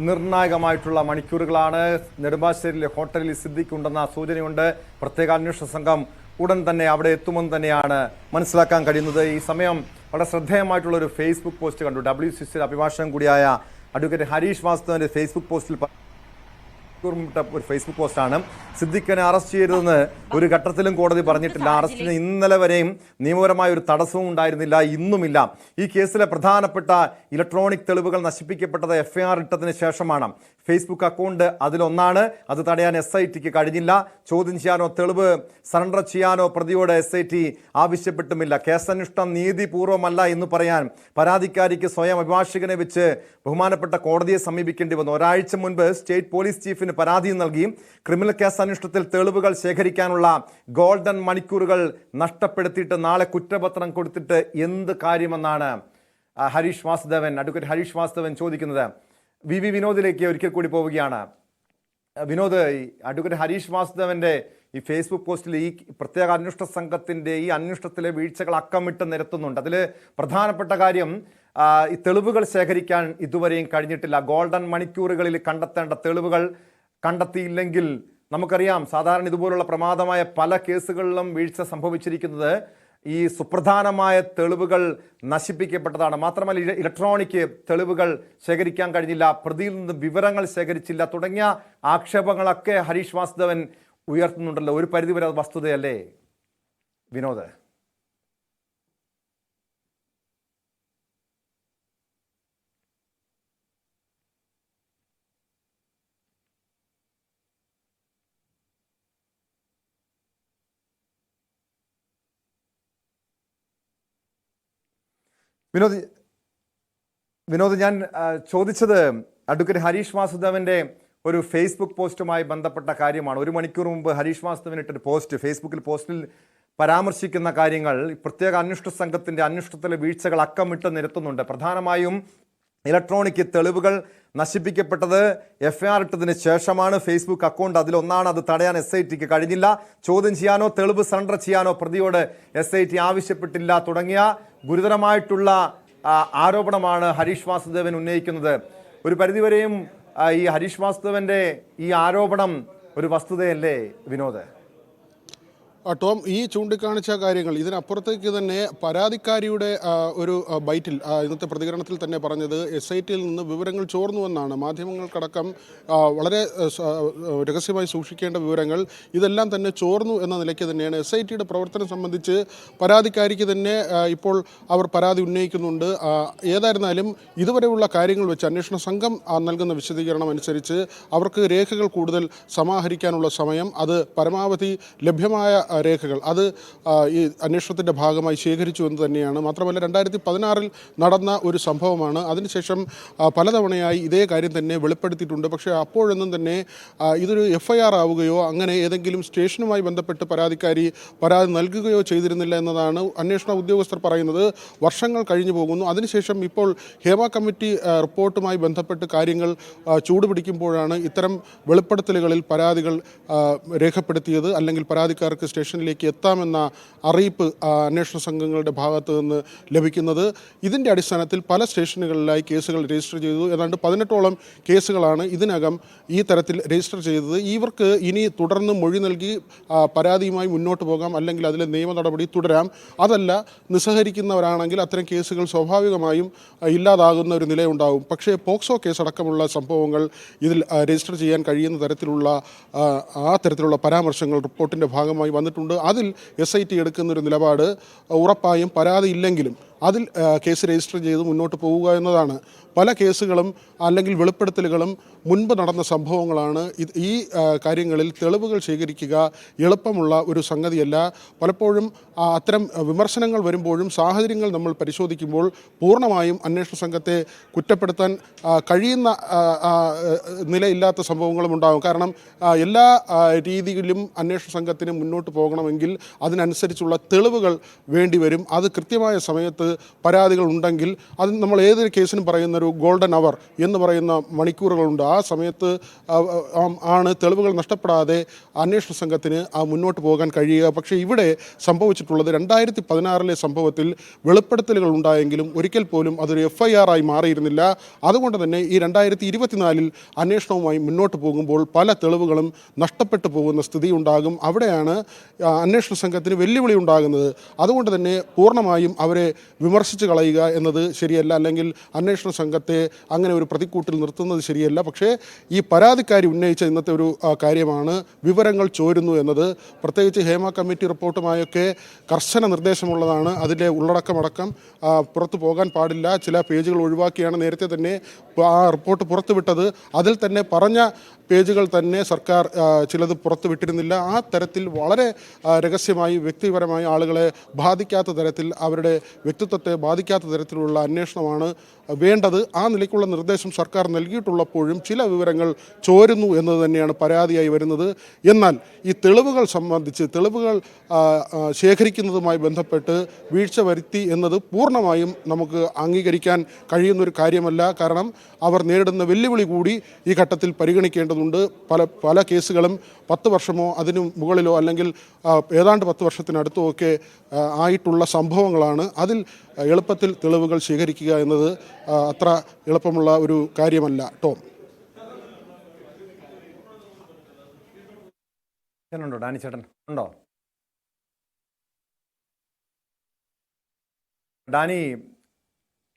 നിർണായകമായിട്ടുള്ള മണിക്കൂറുകളാണ്. നെടുമ്പാശ്ശേരിയിലെ ഹോട്ടലിൽ സിദ്ദിഖ് ഉണ്ടെന്ന സൂചനയുണ്ട്. പ്രത്യേക അന്വേഷണ സംഘം ഉടൻ തന്നെ അവിടെ എത്തുമെന്ന് തന്നെയാണ് മനസ്സിലാക്കാൻ കഴിയുന്നത്. ഈ സമയം വളരെ ശ്രദ്ധേയമായിട്ടുള്ള ഒരു ഫേസ്ബുക്ക് പോസ്റ്റ് കണ്ടു. WCC അഭിഭാഷകൻ കൂടിയായ അഡ്വക്കേറ്റ് ഹരീഷ് വാസ്തവന്റെ ഫേസ്ബുക്ക് പോസ്റ്റിൽ ഒരു ഫേസ്ബുക്ക് പോസ്റ്റാണ്. സിദ്ദിഖിനെ അറസ്റ്റ് ചെയ്തതെന്ന് ഒരു ഘട്ടത്തിലും കോടതി പറഞ്ഞിട്ടില്ല. അറസ്റ്റിന് ഇന്നലെ വരെയും നിയമപരമായ ഒരു തടസ്സവും ഉണ്ടായിരുന്നില്ല, ഇന്നുമില്ല. ഈ കേസിലെ പ്രധാനപ്പെട്ട ഇലക്ട്രോണിക് തെളിവുകൾ നശിപ്പിക്കപ്പെട്ടത് FIR ഇട്ടതിന് ശേഷമാണ്. ഫേസ്ബുക്ക് അക്കൗണ്ട് അതിലൊന്നാണ്. അത് തടയാൻ SITക്ക് കഴിഞ്ഞില്ല. ചോദ്യം ചെയ്യാനോ തെളിവ് സറണ്ടർ ചെയ്യാനോ പ്രതിയോട് SIT ആവശ്യപ്പെട്ടുമില്ല. കേസന്വേഷണം നീതിപൂർവമല്ല എന്ന് പറയാൻ പരാതിക്കാരിക്ക് സ്വയം അഭിഭാഷകനെ വെച്ച് ബഹുമാനപ്പെട്ട കോടതിയെ സമീപിക്കേണ്ടി വന്നു. ഒരാഴ്ച മുൻപ് സ്റ്റേറ്റ് പോലീസ് ചീഫിന് പരാതി നൽകി ക്രിമിനൽ കേസ് അന്വേഷണത്തിൽ തെളിവുകൾ ശേഖരിക്കാനുള്ള ഗോൾഡൻ മണിക്കൂറുകൾ നഷ്ടപ്പെടുത്തിയിട്ട് നാളെ കുറ്റപത്രം കൊടുത്തിട്ട് എന്ത് കാര്യമെന്നാണ് അഡ്വക്കേറ്റ് ഹരീഷ് വാസുദേവൻ ചോദിക്കുന്നത്. VV വിനോദിലേക്ക് ഒരിക്കൽ കൂടി പോവുകയാണ്. വിനോദ്, അഡ്വക്കേറ്റ് ഹരീഷ് വാസുദേവന്റെ ഈ ഫേസ്ബുക്ക് പോസ്റ്റിൽ ഈ പ്രത്യേക അന്വേഷണ സംഘത്തിന്റെ ഈ അന്വേഷണത്തിലെ വീഴ്ചകൾ അക്കമിട്ട് നിരത്തുന്നുണ്ട്. അതിൽ പ്രധാനപ്പെട്ട കാര്യം ഈ തെളിവുകൾ ശേഖരിക്കാൻ ഇതുവരെയും കഴിഞ്ഞിട്ടില്ല. ഗോൾഡൻ മണിക്കൂറുകളിൽ കണ്ടെത്തേണ്ട തെളിവുകൾ കണ്ടെത്തിയില്ലെങ്കിൽ നമുക്കറിയാം സാധാരണ ഇതുപോലുള്ള പ്രമാദമായ പല കേസുകളിലും വീഴ്ച സംഭവിച്ചിരിക്കുന്നത് ഈ സുപ്രധാനമായ തെളിവുകൾ നശിപ്പിക്കപ്പെട്ടതാണ്. മാത്രമല്ല ഇലക്ട്രോണിക് തെളിവുകൾ ശേഖരിക്കാൻ കഴിഞ്ഞില്ല, പ്രതിയിൽ നിന്ന് വിവരങ്ങൾ ശേഖരിച്ചില്ല തുടങ്ങിയ ആക്ഷേപങ്ങളൊക്കെ ഹരീഷ് വാസുദേവൻ ഉയർത്തുന്നുണ്ടല്ലോ. ഒരു പരിധിവരെ അത് വസ്തുതയല്ലേ വിനോദ്? വിനോദ്, ഞാൻ ചോദിച്ചത് അഡ്വക്കേറ്റ് ഹരീഷ് വാസുദേവന്റെ ഒരു ഫേസ്ബുക്ക് പോസ്റ്റുമായി ബന്ധപ്പെട്ട കാര്യമാണ്. ഒരു മണിക്കൂർ മുമ്പ് ഹരീഷ് വാസുദേവൻ ഇട്ടൊരു പോസ്റ്റിൽ പരാമർശിക്കുന്ന കാര്യങ്ങൾ പ്രത്യേക അന്വേഷണ സംഘത്തിന്റെ അന്വേഷണത്തിലെ വീഴ്ചകൾ അക്കമിട്ട് നിരത്തുന്നുണ്ട്. പ്രധാനമായും ഇലക്ട്രോണിക് തെളിവുകൾ നശിപ്പിക്കപ്പെട്ടത് FIR ഇട്ടതിന് ശേഷമാണ്. ഫേസ്ബുക്ക് അക്കൗണ്ട് അതിലൊന്നാണ്. അത് തടയാൻ SITക്ക് കഴിഞ്ഞില്ല. ചോദ്യം ചെയ്യാനോ തെളിവ് സറണ്ടർ ചെയ്യാനോ പ്രതിയോട് SIT ആവശ്യപ്പെട്ടില്ല തുടങ്ങിയ ഗുരുതരമായിട്ടുള്ള ആരോപണമാണ് ഹരീഷ് വാസുദേവൻ ഉന്നയിക്കുന്നത്. ഒരു പരിധിവരെയും ഈ ഹരീഷ് വാസുദേവന്റെ ഈ ആരോപണം ഒരു വസ്തുതയല്ലേ വിനോദ്? ടോം, ഈ ചൂണ്ടിക്കാണിച്ച കാര്യങ്ങൾ ഇതിനപ്പുറത്തേക്ക് തന്നെ പരാതിക്കാരിയുടെ ഒരു ബൈറ്റിൽ ഇന്നത്തെ പ്രതികരണത്തിൽ തന്നെ പറഞ്ഞത് SITയിൽ നിന്ന് വിവരങ്ങൾ ചോർന്നുവെന്നാണ്. മാധ്യമങ്ങൾക്കടക്കം വളരെ രഹസ്യമായി സൂക്ഷിക്കേണ്ട വിവരങ്ങൾ ഇതെല്ലാം തന്നെ ചോർന്നു എന്ന നിലയ്ക്ക് തന്നെയാണ് SITയുടെ പ്രവർത്തനം സംബന്ധിച്ച് പരാതിക്കാരിക്ക് തന്നെ ഇപ്പോൾ അവർ പരാതി ഉന്നയിക്കുന്നുണ്ട്. ഏതായിരുന്നാലും ഇതുവരെയുള്ള കാര്യങ്ങൾ വെച്ച് അന്വേഷണ സംഘം നൽകുന്ന വിശദീകരണം അനുസരിച്ച് അവർക്ക് രേഖകൾ കൂടുതൽ സമാഹരിക്കാനുള്ള സമയം അത് പരമാവധി ലഭ്യമായ രേഖകൾ അത് ഈ അന്വേഷണത്തിൻ്റെ ഭാഗമായി ശേഖരിച്ചു എന്ന് തന്നെയാണ്. മാത്രമല്ല 2016 നടന്ന ഒരു സംഭവമാണ്. അതിനുശേഷം പലതവണയായി ഇതേ കാര്യം തന്നെ വെളിപ്പെടുത്തിയിട്ടുണ്ട്. പക്ഷേ അപ്പോഴൊന്നും തന്നെ ഇതൊരു FIR ആവുകയോ അങ്ങനെ ഏതെങ്കിലും സ്റ്റേഷനുമായി ബന്ധപ്പെട്ട് പരാതി നൽകുകയോ ചെയ്തിരുന്നില്ല എന്നതാണ് അന്വേഷണ ഉദ്യോഗസ്ഥർ പറയുന്നത്. വർഷങ്ങൾ കഴിഞ്ഞു പോകുന്നു. അതിനുശേഷം ഇപ്പോൾ ഹേമ കമ്മിറ്റി റിപ്പോർട്ടുമായി ബന്ധപ്പെട്ട് കാര്യങ്ങൾ ചൂടുപിടിക്കുമ്പോഴാണ് ഇത്തരം വെളിപ്പെടുത്തലുകളിൽ പരാതികൾ രേഖപ്പെടുത്തിയത്, അല്ലെങ്കിൽ പരാതിക്കാർക്ക് സ്റ്റേഷനിലേക്ക് എത്താമെന്ന അറിയിപ്പ് അന്വേഷണ സംഘങ്ങളുടെ ഭാഗത്ത് നിന്ന് ലഭിക്കുന്നത്. ഇതിൻ്റെ അടിസ്ഥാനത്തിൽ പല സ്റ്റേഷനുകളിലായി കേസുകൾ രജിസ്റ്റർ ചെയ്തു. ഏതാണ്ട് 18ഓളം കേസുകളാണ് ഇതിനകം ഈ തരത്തിൽ രജിസ്റ്റർ ചെയ്തത്. ഇവർക്ക് ഇനി തുടർന്ന് മൊഴി നൽകി പരാതിയുമായി മുന്നോട്ട് പോകാം, അല്ലെങ്കിൽ അതിലെ നിയമ നടപടി തുടരാം. അതല്ല, നിസ്സഹരിക്കുന്നവരാണെങ്കിൽ അത്തരം കേസുകൾ സ്വാഭാവികമായും ഇല്ലാതാകുന്ന ഒരു നിലയുണ്ടാകും. പക്ഷേ പോക്സോ കേസടക്കമുള്ള സംഭവങ്ങൾ ഇതിൽ രജിസ്റ്റർ ചെയ്യാൻ കഴിയുന്ന തരത്തിലുള്ള ആ തരത്തിലുള്ള പരാമർശങ്ങൾ റിപ്പോർട്ടിൻ്റെ ഭാഗമായി വന്നിട്ടുണ്ട്. അതിൽ SIT എടുക്കുന്നൊരു നിലപാട് ഉറപ്പായും പരാതി ഇല്ലെങ്കിലും അതിൽ കേസ് രജിസ്റ്റർ ചെയ്ത് മുന്നോട്ട് പോവുക എന്നതാണ്. പല കേസുകളും അല്ലെങ്കിൽ വെളിപ്പെടുത്തലുകളും മുൻപ് നടന്ന സംഭവങ്ങളാണ്. ഈ കാര്യങ്ങളിൽ തെളിവുകൾ ശേഖരിക്കുക എളുപ്പമുള്ള ഒരു സംഗതിയല്ല. പലപ്പോഴും അത്തരം വിമർശനങ്ങൾ വരുമ്പോഴും സാഹചര്യങ്ങൾ നമ്മൾ പരിശോധിക്കുമ്പോൾ പൂർണ്ണമായും അന്വേഷണ സംഘത്തെ കുറ്റപ്പെടുത്താൻ കഴിയുന്ന നിലയില്ലാത്ത സംഭവങ്ങളും ഉണ്ടാകും. കാരണം എല്ലാ രീതിയിലും അന്വേഷണ സംഘത്തിന് മുന്നോട്ട് പോകണമെങ്കിൽ അതിനനുസരിച്ചുള്ള തെളിവുകൾ വേണ്ടിവരും. അത് കൃത്യമായ സമയത്ത് പരാതികൾ ഉണ്ടെങ്കിൽ അത് നമ്മൾ ഏതൊരു കേസിനും പറയുന്ന ഒരു ഗോൾഡൻ അവർ എന്ന് പറയുന്ന മണിക്കൂറുകളുണ്ട്. ആ സമയത്ത് ആണ് തെളിവുകൾ നഷ്ടപ്പെടാതെ അന്വേഷണ സംഘത്തിന് മുന്നോട്ട് പോകാൻ കഴിയുക. പക്ഷേ ഇവിടെ സംഭവിച്ചിട്ടുള്ളത് 2016 സംഭവത്തിൽ വെളിപ്പെടുത്തലുകൾ ഉണ്ടായെങ്കിലും ഒരിക്കൽ പോലും അതൊരു FIR ആയി മാറിയിരുന്നില്ല. അതുകൊണ്ട് തന്നെ ഈ 2024 അന്വേഷണവുമായി മുന്നോട്ട് പോകുമ്പോൾ പല തെളിവുകളും നഷ്ടപ്പെട്ടു പോകുന്ന സ്ഥിതി ഉണ്ടാകും. അവിടെയാണ് അന്വേഷണ സംഘത്തിന് വെല്ലുവിളി ഉണ്ടാകുന്നത്. അതുകൊണ്ട് തന്നെ പൂർണ്ണമായും അവരെ വിമർശിച്ച് കളയുക എന്നത് ശരിയല്ല, അല്ലെങ്കിൽ അന്വേഷണ സംഘത്തെ അങ്ങനെ ഒരു പ്രതിക്കൂട്ടിൽ നിർത്തുന്നത് ശരിയല്ല. പക്ഷേ ഈ പരാതിക്കാരി ഉന്നയിച്ച ഇന്നത്തെ ഒരു കാര്യമാണ് വിവരങ്ങൾ ചോരുന്നു എന്നത്. പ്രത്യേകിച്ച് ഹേമ കമ്മിറ്റി റിപ്പോർട്ടുമായൊക്കെ കർശന നിർദ്ദേശമുള്ളതാണ്. അതിൻ്റെ ഉള്ളടക്കമടക്കം പുറത്തു പോകാൻ പാടില്ല. ചില പേജുകൾ ഒഴിവാക്കിയാണ് നേരത്തെ തന്നെ ആ റിപ്പോർട്ട് പുറത്തുവിട്ടത്. അതിൽ തന്നെ പറഞ്ഞ പേജുകൾ തന്നെ സർക്കാർ ചിലത് പുറത്തുവിട്ടിരുന്നില്ല. ആ തരത്തിൽ വളരെ രഹസ്യമായി വ്യക്തിപരമായി ആളുകളെ ബാധിക്കാത്ത തരത്തിൽ, അവരുടെ വ്യക്തിത്വത്തെ ബാധിക്കാത്ത തരത്തിലുള്ള അന്വേഷണമാണ് വേണ്ടത്. ആ നിലയ്ക്കുള്ള നിർദ്ദേശം സർക്കാർ നൽകിയിട്ടുള്ളപ്പോഴും ചില വിവരങ്ങൾ ചോരുന്നു എന്നത് തന്നെയാണ് പരാതിയായി വരുന്നത്. എന്നാൽ ഈ തെളിവുകൾ സംബന്ധിച്ച്, തെളിവുകൾ ശേഖരിക്കുന്നതുമായി ബന്ധപ്പെട്ട് വീഴ്ച വരുത്തി എന്നത് പൂർണ്ണമായും നമുക്ക് അംഗീകരിക്കാൻ കഴിയുന്നൊരു കാര്യമല്ല. കാരണം അവർ നേരിടുന്ന വെല്ലുവിളി കൂടി ഈ ഘട്ടത്തിൽ പരിഗണിക്കേണ്ടതുണ്ട്. പല കേസുകളും 10 വർഷമോ അതിനു മുകളിലോ അല്ലെങ്കിൽ ഏതാണ്ട് 10 വർഷത്തിനടുത്തോ ഒക്കെ ആയിട്ടുള്ള സംഭവങ്ങളാണ്. അതിൽ എളുപ്പത്തിൽ തെളിവുകൾ ശേഖരിക്കുക എന്നത് അത്ര എളുപ്പമുള്ള ഒരു കാര്യമല്ല. ടോം, ഉണ്ടോ ഡാനി ചേട്ടൻ ഉണ്ടോ?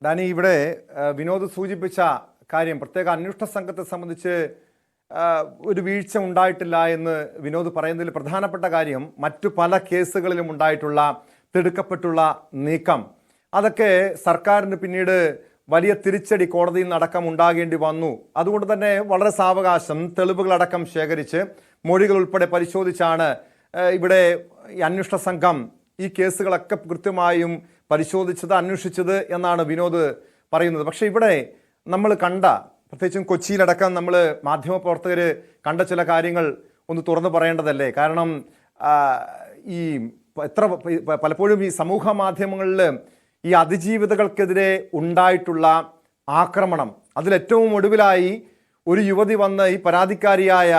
ഡാനി ഇവിടെ വിനോദ് സൂചിപ്പിച്ച കാര്യം, പ്രത്യേക അന്വേഷണ സംഘത്തെ സംബന്ധിച്ച് ഒരു വീഴ്ച ഉണ്ടായിട്ടില്ല എന്ന് വിനോദ് പറയുന്നതിൽ പ്രധാനപ്പെട്ട കാര്യം മറ്റു പല കേസുകളിലും ഉണ്ടായിട്ടുള്ള തിടുക്കപ്പെട്ടുള്ള നീക്കം, അതൊക്കെ സർക്കാരിന് പിന്നീട് വലിയ തിരിച്ചടി കോടതിയിൽ നിന്നടക്കം ഉണ്ടാകേണ്ടി വന്നു. അതുകൊണ്ട് തന്നെ വളരെ സാവകാശം തെളിവുകളടക്കം ശേഖരിച്ച് മൊഴികൾ ഉൾപ്പെടെ പരിശോധിച്ചാണ് ഇവിടെ ഈ അന്വേഷണ സംഘം ഈ കേസുകളൊക്കെ കൃത്യമായും പരിശോധിച്ചത്, അന്വേഷിച്ചത് എന്നാണ് വിനോദ് പറയുന്നത്. പക്ഷേ ഇവിടെ നമ്മൾ കണ്ട, പ്രത്യേകിച്ചും കൊച്ചിയിലടക്കം നമ്മൾ മാധ്യമപ്രവർത്തകർ കണ്ട ചില കാര്യങ്ങൾ ഒന്ന് തുറന്നു പറയേണ്ടതല്ലേ? കാരണം ഈ പലപ്പോഴും ഈ സമൂഹ മാധ്യമങ്ങളിൽ ഈ അതിജീവിതകൾക്കെതിരെ ഉണ്ടായിട്ടുള്ള ആക്രമണം, അതിലേറ്റവും ഒടുവിലായി ഒരു യുവതി വന്ന് ഈ പരാതിക്കാരിയായ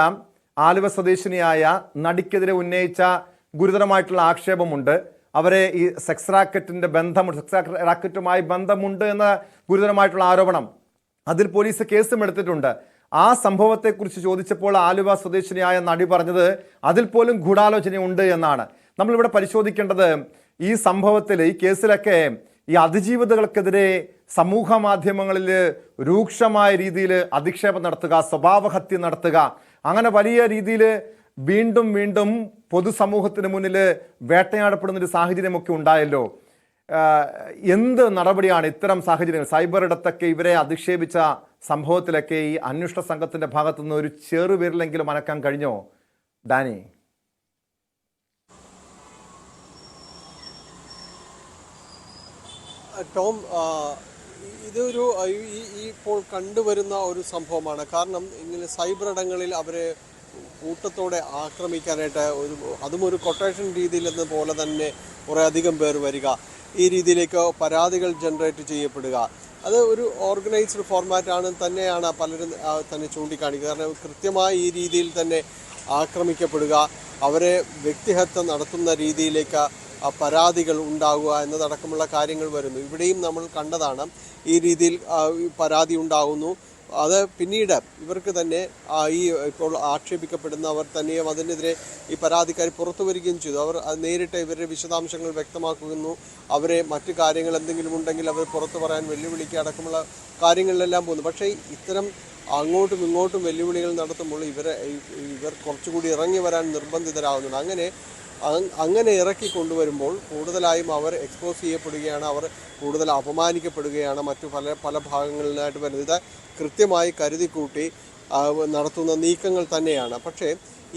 ആലുവ സ്വദേശിനിയായ നടിക്കെതിരെ ഉന്നയിച്ച ഗുരുതരമായിട്ടുള്ള ആക്ഷേപമുണ്ട്. അവരെ ഈ സെക്സ് റാക്കറ്റുമായി ബന്ധമുണ്ട് എന്ന ഗുരുതരമായിട്ടുള്ള ആരോപണം, അതിൽ പോലീസ് കേസും എടുത്തിട്ടുണ്ട്. ആ സംഭവത്തെക്കുറിച്ച് ചോദിച്ചപ്പോൾ ആലുവ സ്വദേശിനിയായ നടി പറഞ്ഞത് അതിൽ പോലും ഗൂഢാലോചനയുണ്ട് എന്നാണ്. നമ്മളിവിടെ പരിശോധിക്കേണ്ടത് ഈ സംഭവത്തിൽ, ഈ കേസിലൊക്കെ ഈ അതിജീവിതകൾക്കെതിരെ സമൂഹ മാധ്യമങ്ങളിൽ രൂക്ഷമായ രീതിയിൽ അധിക്ഷേപം നടത്തുക, സ്വഭാവഹത്യ നടത്തുക, അങ്ങനെ വലിയ രീതിയിൽ വീണ്ടും വീണ്ടും പൊതുസമൂഹത്തിന് മുന്നിൽ വേട്ടയാടപ്പെടുന്നൊരു സാഹചര്യമൊക്കെ ഉണ്ടായല്ലോ. എന്ത് നടപടിയാണ് ഇത്തരം സാഹചര്യങ്ങൾ? സൈബർ ഇടത്തൊക്കെ ഇവരെ അധിക്ഷേപിച്ച സംഭവത്തിലൊക്കെ ഈ അന്വേഷണ സംഘത്തിന്റെ ഭാഗത്തുനിന്ന് ഒരു ചെറുവിരലെങ്കിലും അനക്കാൻ കഴിഞ്ഞോ ഡാനി? ടോം, ഇതൊരു ഇപ്പോൾ കണ്ടുവരുന്ന ഒരു സംഭവമാണ്. കാരണം ഇങ്ങനെ സൈബർ ഇടങ്ങളിൽ അവരെ കൂട്ടത്തോടെ ആക്രമിക്കാനായിട്ട് അതും ഒരു കൊട്ടേഷൻ രീതിയിൽ എന്ന പോലെ തന്നെ കുറേ അധികം പേർ വരിക, ഈ രീതിയിലേക്ക് പരാതികൾ ജനറേറ്റ് ചെയ്യപ്പെടുക, അത് ഒരു ഓർഗനൈസ്ഡ് ഫോർമാറ്റാണ് തന്നെയാണ് പലരും തന്നെ ചൂണ്ടിക്കാണിക്കുക. കാരണം കൃത്യമായി ഈ രീതിയിൽ തന്നെ ആക്രമിക്കപ്പെടുക, അവരെ വ്യക്തിഹത്യ നടത്തുന്ന രീതിയിലേക്ക് പരാതികൾ ഉണ്ടാകുക എന്നതടക്കമുള്ള കാര്യങ്ങൾ വരുന്നു. ഇവിടെയും നമ്മൾ കണ്ടതാണ്, ഈ രീതിയിൽ പരാതി ഉണ്ടാകുന്നു. അത് പിന്നീട് ഇവർക്ക് തന്നെ ഈ ഇപ്പോൾ ആക്ഷേപിക്കപ്പെടുന്നവർ തന്നെയും അതിനെതിരെ ഈ പരാതിക്കാർ പുറത്തു വരികയും ചെയ്തു. അവർ നേരിട്ട് ഇവരുടെ വിശദാംശങ്ങൾ വ്യക്തമാക്കുന്നു. അവരെ മറ്റു കാര്യങ്ങൾ എന്തെങ്കിലും ഉണ്ടെങ്കിൽ അവർ പുറത്തു പറയാൻ വെല്ലുവിളിക്കുക അടക്കമുള്ള കാര്യങ്ങളിലെല്ലാം പോകുന്നു. പക്ഷേ ഇത്തരം അങ്ങോട്ടും ഇങ്ങോട്ടും വെല്ലുവിളികൾ നടത്തുമ്പോൾ ഇവർ കുറച്ചുകൂടി ഇറങ്ങി വരാൻ നിർബന്ധിതരാകുന്നുണ്ട്. അങ്ങനെ ഇറക്കി കൊണ്ടുവരുമ്പോൾ കൂടുതലായും അവർ എക്സ്പോസ് ചെയ്യപ്പെടുകയാണ്, അവർ കൂടുതൽ അപമാനിക്കപ്പെടുകയാണ് മറ്റു പല ഭാഗങ്ങളിലായിട്ട് വരുന്നത്. ഇത് കൃത്യമായി കരുതിക്കൂട്ടി നടത്തുന്ന നീക്കങ്ങൾ തന്നെയാണ്. പക്ഷേ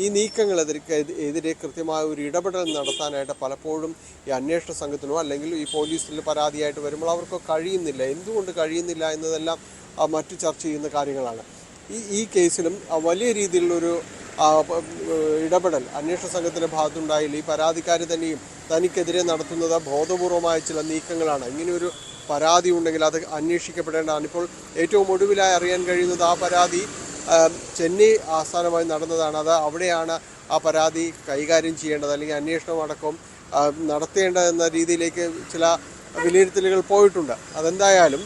ഈ നീക്കങ്ങളെതിരെ കൃത്യമായ ഒരു ഇടപെടൽ നടത്താനായിട്ട് പലപ്പോഴും ഈ അന്വേഷണ സംഘത്തിനോ അല്ലെങ്കിൽ ഈ പോലീസിൽ പരാതിയായിട്ട് വരുമ്പോൾ അവർക്ക് കഴിയുന്നില്ല. എന്തുകൊണ്ട് കഴിയുന്നില്ല എന്നതെല്ലാം മറ്റു ചർച്ച ചെയ്യുന്ന കാര്യങ്ങളാണ്. ഈ കേസിലും വലിയ രീതിയിലുള്ളൊരു ഇടപെടൽ അന്വേഷണ സംഘത്തിൻ്റെ ഭാഗത്തുണ്ടായില്ല. ഈ പരാതിക്കാർ തന്നെയും തനിക്കെതിരെ നടത്തുന്നത് ബോധപൂർവമായ ചില നീക്കങ്ങളാണ്. ഇങ്ങനെയൊരു പരാതി ഉണ്ടെങ്കിൽ അത് അന്വേഷിക്കപ്പെടേണ്ടതാണ്. ഇപ്പോൾ ഏറ്റവും ഒടുവിലായി അറിയാൻ കഴിയുന്നത് ആ പരാതി ചെന്നൈ ആസ്ഥാനമായി നടന്നതാണ്. അത് അവിടെയാണ് ആ പരാതി കൈകാര്യം ചെയ്യേണ്ടത്, അല്ലെങ്കിൽ അന്വേഷണം അടക്കം നടത്തേണ്ടതെന്ന രീതിയിലേക്ക് ചില വിലയിരുത്തലുകൾ പോയിട്ടുണ്ട്. അതെന്തായാലും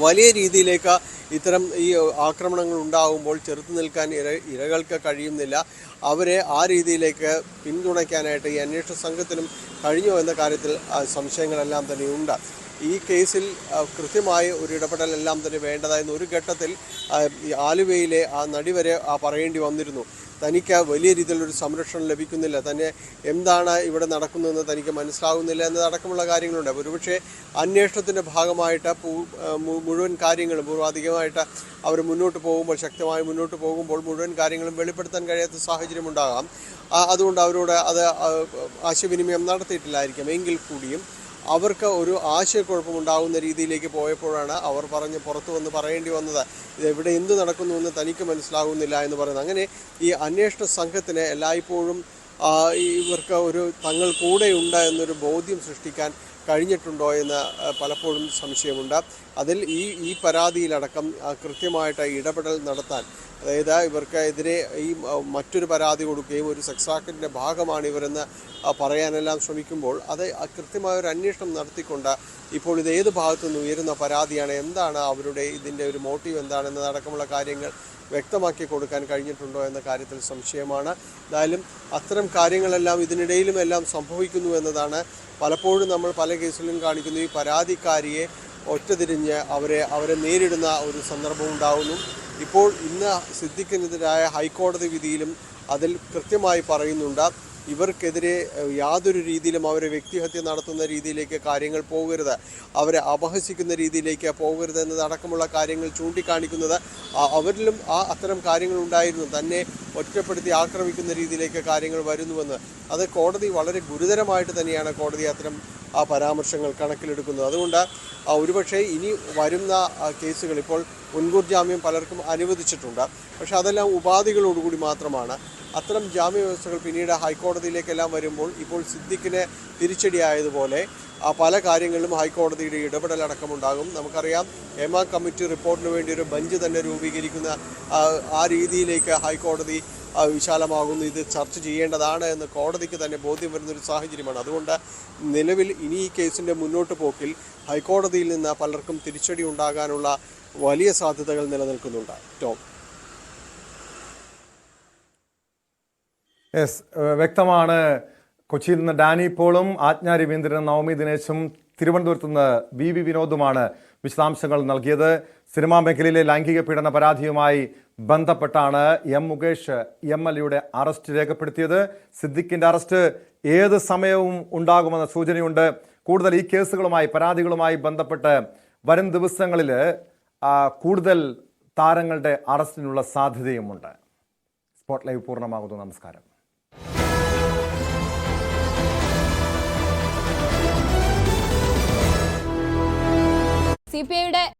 വലിയ രീതിയിലേക്ക് ഇത്തരം ഈ ആക്രമണങ്ങൾ ഉണ്ടാകുമ്പോൾ ചെറുത്തു നിൽക്കാൻ ഇരകൾക്ക് കഴിയുന്നില്ല. അവരെ ആ രീതിയിലേക്ക് പിന്തുണയ്ക്കാനായിട്ട് ഈ അന്വേഷണ സംഘത്തിനും കഴിഞ്ഞോ എന്ന കാര്യത്തിൽ സംശയങ്ങളെല്ലാം തന്നെ ഉണ്ട്. ഈ കേസിൽ കൃത്യമായ ഒരു ഇടപെടലെല്ലാം തന്നെ വേണ്ടതായിരുന്നു. ഒരു ഘട്ടത്തിൽ ആലുവയിലെ ആ നടി വരെ പറയേണ്ടി വന്നിരുന്നു, തനിക്ക് വലിയ രീതിയിലൊരു സംരക്ഷണം ലഭിക്കുന്നില്ല, തന്നെ എന്താണ് ഇവിടെ നടക്കുന്നതെന്ന് തനിക്ക് മനസ്സിലാകുന്നില്ല എന്നതടക്കമുള്ള കാര്യങ്ങളുണ്ട്. ഒരുപക്ഷെ അന്വേഷണത്തിൻ്റെ ഭാഗമായിട്ട് മുഴുവൻ കാര്യങ്ങളും പൂർവാധികമായിട്ട് അവർ ശക്തമായി മുന്നോട്ട് പോകുമ്പോൾ മുഴുവൻ കാര്യങ്ങളും വെളിപ്പെടുത്താൻ കഴിയാത്ത സാഹചര്യം ഉണ്ടാകാം. അതുകൊണ്ട് അവരോട് അത് ആശയവിനിമയം നടത്തിയിട്ടില്ലായിരിക്കും. എങ്കിൽ കൂടിയും അവർക്ക് ഒരു ആശയക്കുഴപ്പമുണ്ടാകുന്ന രീതിയിലേക്ക് പോയപ്പോഴാണ് അവർ പുറത്തു വന്ന് പറയേണ്ടി വന്നത്, ഇവിടെ എന്ത് നടക്കുന്നുവെന്ന് തനിക്ക് മനസ്സിലാകുന്നില്ല എന്ന് പറയുന്നത്. അങ്ങനെ ഈ അന്വേഷണ സംഘത്തിന് എല്ലായ്പ്പോഴും ഇവർക്ക് തങ്ങൾ കൂടെയുണ്ട് എന്നൊരു ബോധ്യം സൃഷ്ടിക്കാൻ കഴിഞ്ഞിട്ടുണ്ടോ എന്ന് പലപ്പോഴും സംശയമുണ്ട്. അതിൽ ഈ പരാതിയിലടക്കം കൃത്യമായിട്ട് ഇടപെടൽ നടത്താൻ, അതായത് ഇവർക്കെതിരെ ഈ മറ്റൊരു പരാതി കൊടുക്കുകയും ഒരു സെക്സ് റാക്കറ്റിൻ്റെ ഭാഗമാണ് ഇവരെന്ന് പറയാനെല്ലാം ശ്രമിക്കുമ്പോൾ അത് കൃത്യമായൊരു അന്വേഷണം നടത്തിക്കൊണ്ട് ഇപ്പോൾ ഇത് ഏത് ഭാഗത്തു നിന്ന് ഉയരുന്ന പരാതിയാണ്, എന്താണ് അവരുടെ ഇതിൻ്റെ ഒരു മോട്ടീവ് എന്താണെന്നതടക്കമുള്ള കാര്യങ്ങൾ വ്യക്തമാക്കി കൊടുക്കാൻ കഴിഞ്ഞിട്ടുണ്ടോ എന്ന കാര്യത്തിൽ സംശയമാണ്. എന്തായാലും അത്തരം കാര്യങ്ങളെല്ലാം ഇതിനിടയിലും എല്ലാം സംഭവിക്കുന്നു എന്നതാണ് പലപ്പോഴും നമ്മൾ പല കേസുകളിലും കാണിക്കുന്നു. ഈ പരാതിക്കാരിയെ ഒറ്റതിരിഞ്ഞ് അവരെ നേരിടുന്ന ഒരു സന്ദർഭം ഉണ്ടാകുന്നു. ഇപ്പോൾ ഇന്ന് സിദ്ദിഖിനെതിരായ ഹൈക്കോടതി വിധിയിലും അതിൽ കൃത്യമായി പറയുന്നുണ്ട്, ഇവർക്കെതിരെ യാതൊരു രീതിയിലും അവരെ വ്യക്തിഹത്യ നടത്തുന്ന രീതിയിലേക്ക് കാര്യങ്ങൾ പോകരുത്, അവരെ അപഹസിക്കുന്ന രീതിയിലേക്ക് പോകരുത് എന്നതടക്കമുള്ള കാര്യങ്ങൾ ചൂണ്ടിക്കാണിക്കുന്നത് അവരിലും അത്തരം കാര്യങ്ങൾ ഉണ്ടായിരുന്നു. തന്നെ ഒറ്റപ്പെടുത്തി ആക്രമിക്കുന്ന രീതിയിലേക്ക് കാര്യങ്ങൾ വരുന്നുവെന്ന് അത് കോടതി വളരെ ഗുരുതരമായിട്ട് തന്നെയാണ് കോടതി അത്തരം പരാമർശങ്ങൾ കണക്കിലെടുക്കുന്നത്. അതുകൊണ്ട് ഒരുപക്ഷെ ഇനി വരുന്ന കേസുകൾ, ഇപ്പോൾ മുൻകൂർ ജാമ്യം പലർക്കും അനുവദിച്ചിട്ടുണ്ട്, പക്ഷേ അതെല്ലാം ഉപാധികളോടുകൂടി മാത്രമാണ്. അത്തരം ജാമ്യ വ്യവസ്ഥകൾ പിന്നീട് ഹൈക്കോടതിയിലേക്കെല്ലാം വരുമ്പോൾ ഇപ്പോൾ സിദ്ദിഖിന് തിരിച്ചടിയായതുപോലെ പല കാര്യങ്ങളിലും ഹൈക്കോടതിയുടെ ഇടപെടലടക്കമുണ്ടാകും. നമുക്കറിയാം, ഹേമ കമ്മിറ്റി റിപ്പോർട്ടിന് വേണ്ടി ഒരു ബെഞ്ച് തന്നെ രൂപീകരിക്കുന്ന ആ രീതിയിലേക്ക് ഹൈക്കോടതി വിശാലമാകുന്നു. ഇത് ചർച്ച ചെയ്യേണ്ടതാണ് എന്ന് കോടതിക്ക് തന്നെ ബോധ്യം വരുന്നൊരു സാഹചര്യമാണ്. അതുകൊണ്ട് നിലവിൽ ഇനി ഈ കേസിൻ്റെ മുന്നോട്ട് പോക്കിൽ ഹൈക്കോടതിയിൽ നിന്ന് പലർക്കും തിരിച്ചടി ഉണ്ടാകാനുള്ള വലിയ സാധ്യതകൾ നിലനിൽക്കുന്നുണ്ട്. ടോം, വ്യക്തമാണ്. കൊച്ചിയിൽ നിന്ന് ഡാനി പോളും ആജ്ഞ രവീന്ദ്രനും നവമി ദിനേശും തിരുവനന്തപുരത്ത് നിന്ന് വി വിനോദുമാണ് വിശദാംശങ്ങൾ നൽകിയത്. സിനിമാ മേഖലയിലെ ലൈംഗിക പീഡന പരാതിയുമായി ബന്ധപ്പെട്ടാണ് മുകേഷ് MLAയുടെ അറസ്റ്റ് രേഖപ്പെടുത്തിയത്. സിദ്ദിഖിന്റെ അറസ്റ്റ് ഏത് സമയവും ഉണ്ടാകുമെന്ന സൂചനയുണ്ട്. കൂടുതൽ ഈ കേസുകളുമായി പരാതികളുമായി ബന്ധപ്പെട്ട് വരും ദിവസങ്ങളിൽ കൂടുതൽ താരങ്ങളുടെ അറസ്റ്റിനുള്ള സാധ്യതയുമുണ്ട്. സ്പോട്ട് ലൈവ് പൂർണ്ണമാകുന്നു. നമസ്കാരം. CPI യുടെ